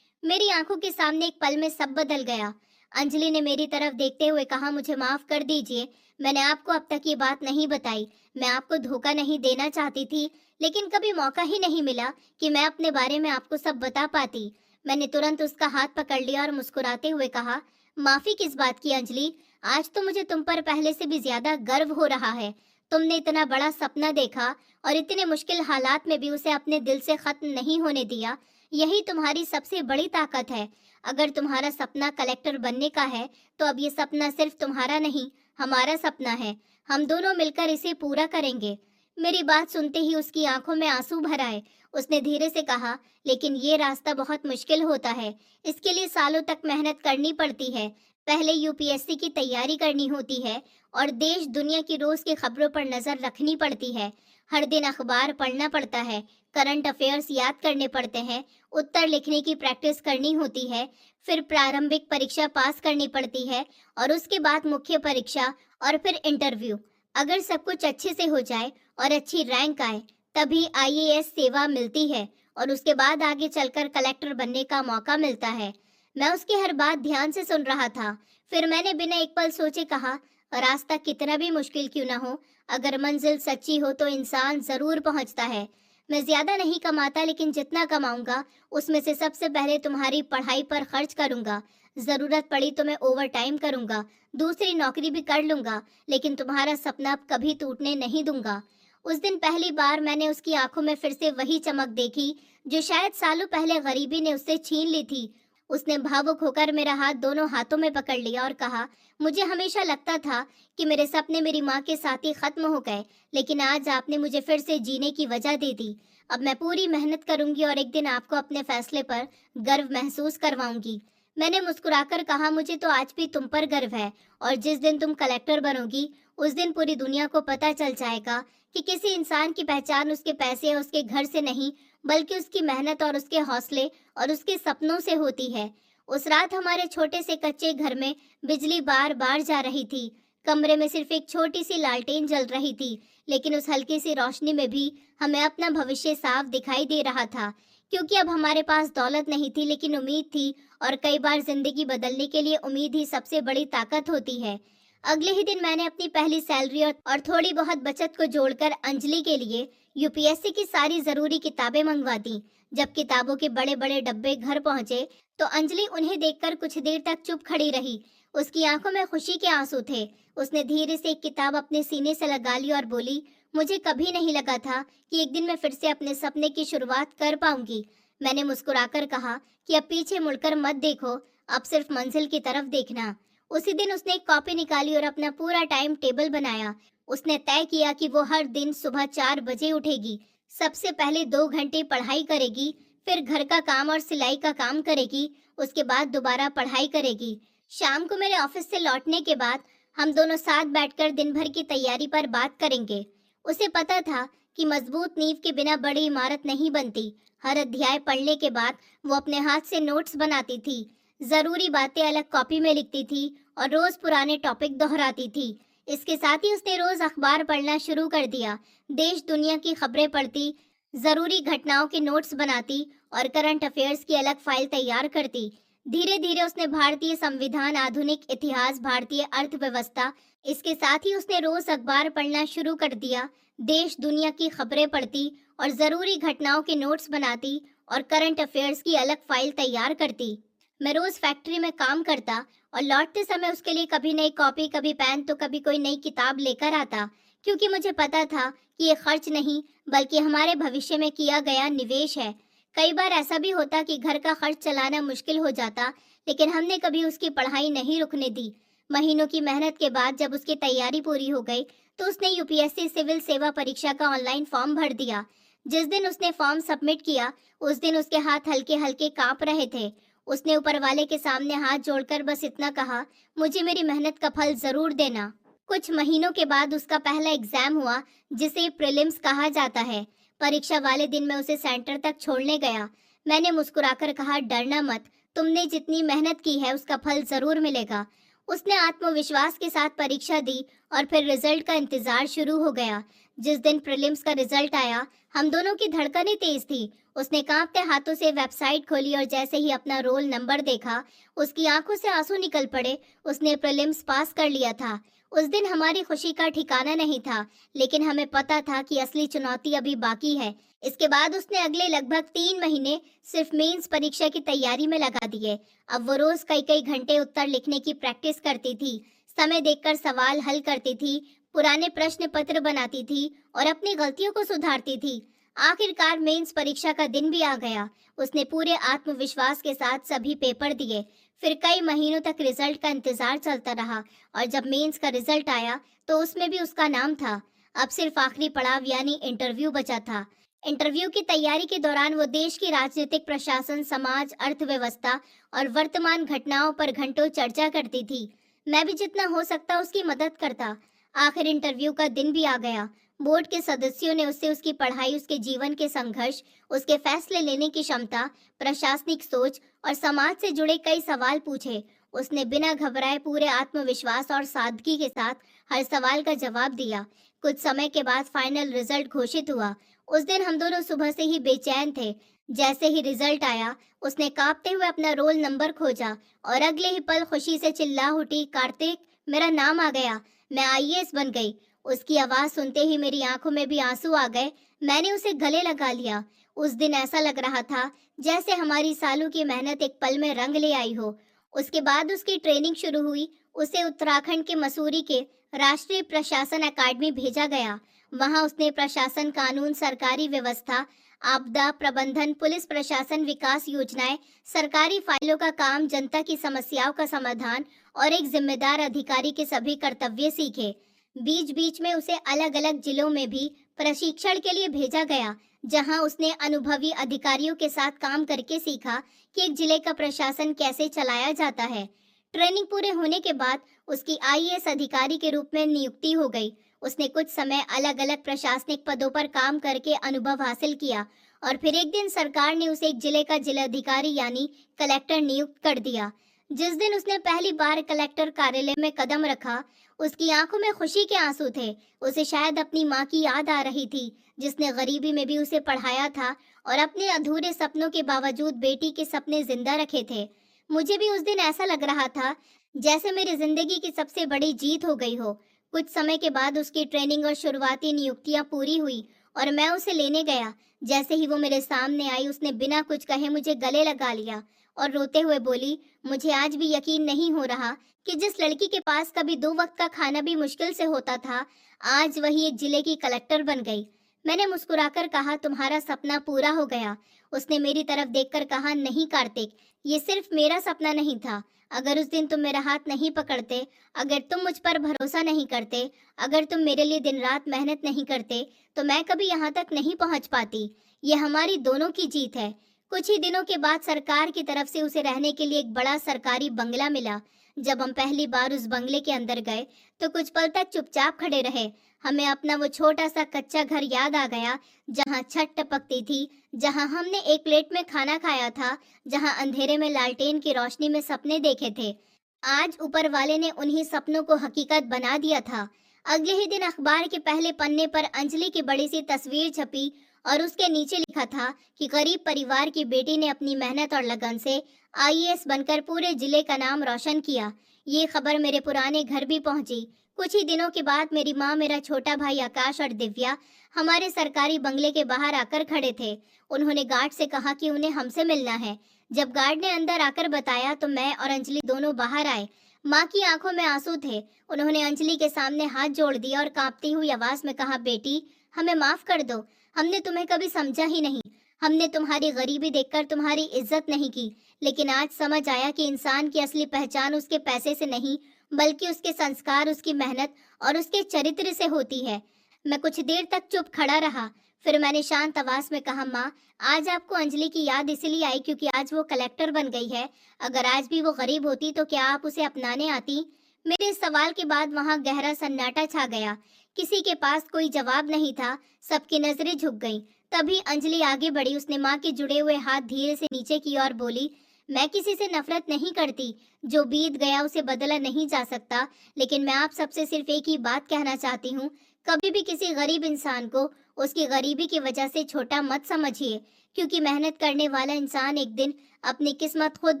मेरी आंखों के सामने एक पल में सब बदल गया। अंजलि ने मेरी तरफ देखते हुए कहा, मुझे माफ कर दीजिए, मैंने आपको अब तक ये बात नहीं बताई। मैं आपको धोखा नहीं देना चाहती थी, लेकिन कभी मौका ही नहीं मिला कि मैं अपने बारे में आपको सब बता पाती। मैंने तुरंत उसका हाथ पकड़ लिया और मुस्कुराते हुए कहा, माफी किस बात की अंजलि, आज तो मुझे तुम पर पहले से भी ज्यादा गर्व हो रहा है। तुमने इतना बड़ा सपना देखा और इतने मुश्किल हालात में भी उसे अपने दिल से खत्म नहीं होने दिया। यही तुम्हारी सबसे बड़ी ताकत है। अगर तुम्हारा सपना कलेक्टर बनने का है तो अब ये सपना सिर्फ तुम्हारा नहीं, हमारा सपना है। हम दोनों मिलकर इसे पूरा करेंगे। मेरी बात सुनते ही उसकी आंखों में आंसू भर आए। उसने धीरे से कहा, लेकिन ये रास्ता बहुत मुश्किल होता है। इसके लिए सालों तक मेहनत करनी पड़ती है। पहले यूपीएससी की तैयारी करनी होती है और देश दुनिया की रोज की खबरों पर नजर रखनी पड़ती है। हर दिन अखबार पढ़ना पड़ता है, करंट अफेयर्स याद करने पड़ते हैं, उत्तर लिखने की प्रैक्टिस करनी होती है, फिर प्रारंभिक परीक्षा पास करनी पड़ती है और उसके बाद मुख्य परीक्षा और फिर इंटरव्यू। अगर सब कुछ अच्छे से हो जाए और अच्छी रैंक आए तभी आईएएस सेवा मिलती है और उसके बाद आगे चलकर कलेक्टर बनने का मौका मिलता है। मैं उसकी हर बात ध्यान से सुन रहा था। फिर मैंने बिना एक पल सोचे कहा, रास्ता कितना भी मुश्किल क्यों ना हो, अगर मंजिल सच्ची हो तो इंसान जरूर पहुंचता है। मैं ज्यादा नहीं कमाता, लेकिन जितना कमाऊंगा उसमें से सबसे पहले तुम्हारी पढ़ाई पर खर्च करूंगा। जरूरत पड़ी तो मैं ओवर टाइम करूंगा, दूसरी नौकरी भी कर लूंगा, लेकिन तुम्हारा सपना अब कभी टूटने नहीं दूंगा। उस दिन पहली बार मैंने उसकी आंखों में फिर से वही चमक देखी जो शायद सालों पहले गरीबी ने उससे छीन ली थी। उसने भावुक होकर मेरा हाथ दोनों हाथों में पकड़ लिया और कहा, मुझे हमेशा लगता था कि मेरे सपने मेरी माँ के साथ ही खत्म हो गए, लेकिन आज आपने मुझे फिर से जीने की वजह दे दी। अब मैं पूरी मेहनत करूंगी और एक दिन आपको अपने फैसले पर गर्व महसूस करवाऊंगी। मैंने मुस्कुराकर कहा, मुझे तो आज भी तुम पर गर्व है, और जिस दिन तुम कलेक्टर बनोगी उस दिन पूरी दुनिया को पता चल जाएगा कि किसी इंसान की पहचान उसके पैसे या उसके घर से नहीं, बल्कि उसकी मेहनत और उसके हौसले और उसके सपनों से होती है। उस रात हमारे छोटे से कच्चे घर में बिजली बार बार जा रही थी। कमरे में सिर्फ एक छोटी सी लालटेन जल रही थी, लेकिन उस हल्की सी रोशनी में भी हमें अपना भविष्य साफ दिखाई दे रहा था। क्योंकि अब हमारे पास दौलत नहीं थी, लेकिन उम्मीद थी, और कई बार जिंदगी बदलने के लिए उम्मीद ही सबसे बड़ी ताकत होती है। अगले ही दिन मैंने अपनी पहली सैलरी और थोड़ी बहुत बचत को जोड़कर अंजलि के लिए यूपीएससी की सारी जरूरी किताबें मंगवा दी। जब किताबों के बड़े बड़े डब्बे घर पहुंचे तो अंजलि उन्हें देखकर कुछ देर तक चुप खड़ी रही। उसकी आंखों में खुशी के आंसू थे। उसने धीरे से एक किताब अपने सीने से लगा ली और बोली, मुझे कभी नहीं लगा था कि एक दिन मैं फिर से अपने सपने की शुरुआत कर पाऊंगी। मैंने मुस्कुराकर कहा कि अब पीछे मुड़कर मत देखो, अब सिर्फ मंजिल की तरफ देखना। उसी दिन उसने एक कॉपी निकाली और अपना पूरा टाइम टेबल बनाया। उसने तय किया कि वो हर दिन सुबह 4 बजे उठेगी, सबसे पहले 2 घंटे पढ़ाई करेगी, फिर घर का काम और सिलाई का काम करेगी, उसके बाद दोबारा पढ़ाई करेगी। शाम को मेरे ऑफिस से लौटने के बाद हम दोनों साथ बैठकर दिन भर की तैयारी पर बात करेंगे। उसे पता था कि मजबूत नींव के बिना बड़ी इमारत नहीं बनती। हर अध्याय पढ़ने के बाद वो अपने हाथ से नोट्स बनाती थी, जरूरी बातें अलग कॉपी में लिखती थी और रोज पुराने टॉपिक दोहराती थी। इसके साथ ही उसने रोज अखबार पढ़ना शुरू कर दिया। देश दुनिया की खबरें पढ़ती, जरूरी घटनाओं के नोट्स बनाती और करंट अफेयर्स की अलग फाइल तैयार करती। धीरे धीरे उसने भारतीय संविधान, आधुनिक इतिहास, भारतीय अर्थव्यवस्था, इसके साथ ही उसने रोज अखबार पढ़ना शुरू कर दिया। देश दुनिया की खबरें पढ़ती और जरूरी घटनाओं के नोट्स बनाती और करंट अफेयर्स की अलग फाइल तैयार करती। मैं रोज फैक्ट्री में काम करता और लौटते समय उसके लिए कभी नई कॉपी, कभी पेन, तो कभी कोई नई किताब लेकर आता, क्योंकि मुझे पता था कि ये खर्च नहीं बल्कि हमारे भविष्य में किया गया निवेश है। कई बार ऐसा भी होता कि घर का खर्च चलाना मुश्किल हो जाता, लेकिन हमने कभी उसकी पढ़ाई नहीं रुकने दी। महीनों की मेहनत के बाद जब उसकी तैयारी पूरी हो गई तो उसने यूपीएससी सिविल सेवा परीक्षा का ऑनलाइन फॉर्म भर दिया। जिस दिन उसने फॉर्म सबमिट किया उस दिन उसके हाथ हल्के हल्के कांप रहे थे। उसने ऊपर वाले के सामने हाथ जोड़कर बस इतना कहा, मुझे मेरी मेहनत का फल जरूर देना। कुछ महीनों के बाद उसका पहला एग्जाम हुआ, जिसे प्रीलिम्स कहा जाता है। परीक्षा वाले दिन मैं उसे सेंटर तक छोड़ने गया। मैंने मुस्कुराकर कहा, डरना मत, तुमने जितनी मेहनत की है उसका फल जरूर मिलेगा। उसने आत्मविश्वास के साथ परीक्षा दी और फिर रिजल्ट का इंतजार शुरू हो गया। जिस दिन प्रीलिम्स का रिजल्ट आया हम दोनों की धड़कनें तेज थी। उसने कांपते हाथों से वेबसाइट खोली और जैसे ही अपना रोल नंबर देखा उसकी आंखों से आंसू निकल पड़े। उसने प्रीलिम्स पास कर लिया था। उस दिन हमारी खुशी का ठिकाना नहीं था, लेकिन हमें पता था कि असली चुनौती अभी बाकी है। इसके बाद उसने अगले लगभग 3 महीने सिर्फ मेंस परीक्षा की तैयारी में लगा दिए। अब वो रोज कई कई घंटे उत्तर लिखने की प्रैक्टिस करती थी, समय देखकर सवाल हल करती थी, पुराने प्रश्न पत्र बनाती थी और अपनी गलतियों को सुधारती थी। आखिरकार मेंस परीक्षा का दिन भी आ गया। उसने पूरे आत्मविश्वास के साथ सभी पेपर दिए। फिर कई महीनों तक रिजल्ट का इंतजार चलता रहा और जब मेंस का रिजल्ट आया तो उसमें भी उसका नाम था। अब सिर्फ आखिरी पड़ाव यानी इंटरव्यू बचा था। इंटरव्यू की तैयारी के दौरान वो देश की राजनीतिक, प्रशासन, समाज, अर्थव्यवस्था और वर्तमान घटनाओं पर घंटों चर्चा करती थी। मैं भी जितना हो सकता उसकी मदद करता। आखिर इंटरव्यू का दिन भी आ गया। बोर्ड के सदस्यों ने उससे उसकी पढ़ाई, उसके जीवन के संघर्ष, उसके फैसले लेने की क्षमता, प्रशासनिक सोच और समाज से जुड़े कई सवाल पूछे। उसने बिना घबराए पूरे आत्मविश्वास और सादगी के साथ हर सवाल का जवाब दिया। कुछ समय के बाद फाइनल रिजल्ट घोषित हुआ। उस दिन हम दोनों सुबह से ही बेचैन थे। जैसे ही रिजल्ट आया, उसने कांपते हुए अपना रोल नंबर खोजा और अगले ही पल खुशी से चिल्ला उठी, कार्तिक, मेरा नाम आ गया, मैं आईएएस बन गई। उसकी आवाज सुनते ही मेरी आंखों में भी आंसू आ गए। मैंने उसे गले लगा लिया। उस दिन ऐसा लग रहा था जैसे हमारी सालों की मेहनत एक पल में रंग ले आई हो। उसके बाद उसकी ट्रेनिंग शुरू हुई। उसे उत्तराखंड के मसूरी के राष्ट्रीय प्रशासन अकादमी भेजा गया। वहां उसने प्रशासन, कानून, सरकारी व्यवस्था, आपदा प्रबंधन, पुलिस प्रशासन, विकास योजनाएं, सरकारी फाइलों का काम, जनता की समस्याओं का समाधान और एक जिम्मेदार अधिकारी के सभी कर्तव्य सीखे। बीच बीच में उसे अलग अलग जिलों में भी प्रशिक्षण के लिए भेजा गया, जहां उसने अनुभवी अधिकारियों के साथ काम करके सीखा कि एक जिले का प्रशासन कैसे चलाया जाता है। ट्रेनिंग पूरे होने के बाद उसकी आईएएस अधिकारी के रूप में नियुक्ति हो गई। उसने कुछ समय अलग अलग प्रशासनिक पदों पर काम करके अनुभव हासिल किया और फिर एक दिन सरकार ने उसे एक जिले का जिलाधिकारी यानी कलेक्टर नियुक्त कर दिया। जिस दिन उसने पहली बार कलेक्टर कार्यालय में कदम रखा, उसकी आंखों में खुशी के आंसू थे। उसे शायद अपनी माँ की याद आ रही थी, जिसने गरीबी में भी उसे पढ़ाया था और अपने अधूरे सपनों के बावजूद बेटी के सपने जिंदा रखे थे। मुझे भी उस दिन ऐसा लग रहा था जैसे मेरी जिंदगी की सबसे बड़ी जीत हो गई हो। कुछ समय के बाद उसकी ट्रेनिंग और शुरुआती नियुक्तियां पूरी हुई और मैं उसे लेने गया। जैसे ही वो मेरे सामने आई, उसने बिना कुछ कहे मुझे गले लगा लिया और रोते हुए बोली, मुझे आज भी यकीन नहीं हो रहा कि जिस लड़की के पास कभी 2 वक्त का खाना भी मुश्किल से होता था, आज वही एक जिले की कलेक्टर बन गई। मैंने मुस्कुराकर कहा, तुम्हारा सपना पूरा हो गया। उसने मेरी तरफ देखकर कहा, नहीं कार्तिक, ये सिर्फ मेरा सपना नहीं था। अगर उस दिन तुम मेरा हाथ नहीं पकड़ते, अगर तुम मुझ पर भरोसा नहीं करते, अगर तुम मेरे लिए दिन रात मेहनत नहीं करते, तो मैं कभी यहाँ तक नहीं पहुँच पाती। ये हमारी दोनों की जीत है। कुछ ही दिनों के बाद सरकार की तरफ से उसे रहने के लिए एक बड़ा सरकारी बंगला मिला। जब हम पहली बार उस बंगले के अंदर गए, तो कुछ पल तक चुपचाप खड़े रहे। हमें अपना वो छोटा सा कच्चा घर याद आ गया, जहाँ छत टपकती थी, जहाँ हमने एक प्लेट में खाना खाया था, जहाँ अंधेरे में लालटेन की रोशनी में सपने देखे थे। आज ऊपर वाले ने उन्हीं सपनों को हकीकत बना दिया था। अगले ही दिन अखबार के पहले पन्ने पर अंजलि की बड़ी सी तस्वीर छपी और उसके नीचे लिखा था कि गरीब परिवार की बेटी ने अपनी मेहनत और लगन से आईएएस बनकर पूरे जिले का नाम रोशन किया। ये खबर मेरे पुराने घर भी पहुंची। कुछ ही दिनों के बाद मेरी माँ, मेरा छोटा भाई आकाश और दिव्या हमारे सरकारी बंगले के बाहर आकर खड़े थे। उन्होंने गार्ड से कहा कि उन्हें हमसे मिलना है। जब गार्ड ने अंदर आकर बताया तो मैं और अंजलि दोनों बाहर आए। माँ की आंखों में आंसू थे। उन्होंने अंजलि के सामने हाथ जोड़ दिया और कांपती हुई आवाज में कहा, बेटी, हमें माफ कर दो। हमने तुम्हें कभी समझा ही नहीं। हमने तुम्हारी गरीबी देखकर तुम्हारी इज्जत नहीं की, लेकिन आज समझ आया कि इंसान की असली पहचान उसके पैसे से नहीं, बल्कि उसके संस्कार, उसकी मेहनत और उसके चरित्र से होती है। मैं कुछ देर तक चुप खड़ा रहा। फिर मैंने शांत आवाज में कहा, माँ, आज आपको अंजलि की याद इसलिए आई क्योंकि आज वो कलेक्टर बन गई है। अगर आज भी वो गरीब होती तो क्या आप उसे अपनाने आती? मेरे इस सवाल के बाद वहां गहरा सन्नाटा छा गया। किसी के पास कोई जवाब नहीं था। सबकी नजरें झुक गईं। तभी अंजलि आगे बढ़ी। उसने माँ के जुड़े हुए हाथ धीरे से नीचे की और बोली, मैं किसी से नफरत नहीं करती। जो बीत गया उसे बदला नहीं जा सकता, लेकिन मैं आप सबसे सिर्फ एक ही बात कहना चाहती हूँ, कभी भी किसी गरीब इंसान को उसकी गरीबी की वजह से छोटा मत समझिए, क्योंकि मेहनत करने वाला इंसान एक दिन अपनी किस्मत खुद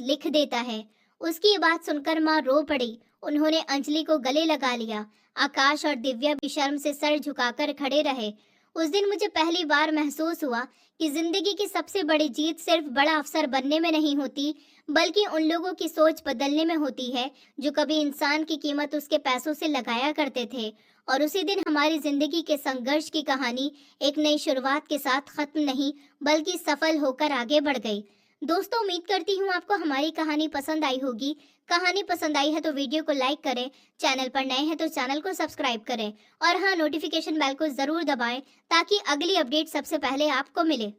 लिख देता है। उसकी ये बात सुनकर माँ रो पड़ी। उन्होंने अंजलि को गले लगा लिया। आकाश और दिव्या भी शर्म से सर झुकाकर खड़े रहे। उस दिन मुझे पहली बार महसूस हुआ कि जिंदगी की सबसे बड़ी जीत सिर्फ बड़ा अफसर बनने में नहीं होती, बल्कि उन लोगों की सोच बदलने में होती है जो कभी इंसान की कीमत उसके पैसों से लगाया करते थे। और उसी दिन हमारी जिंदगी के संघर्ष की कहानी एक नई शुरुआत के साथ खत्म नहीं, बल्कि सफल होकर आगे बढ़ गई। दोस्तों, उम्मीद करती हूँ आपको हमारी कहानी पसंद आई होगी। कहानी पसंद आई है तो वीडियो को लाइक करें, चैनल पर नए हैं तो चैनल को सब्सक्राइब करें और हाँ, नोटिफिकेशन बेल को जरूर दबाएं ताकि अगली अपडेट सबसे पहले आपको मिले।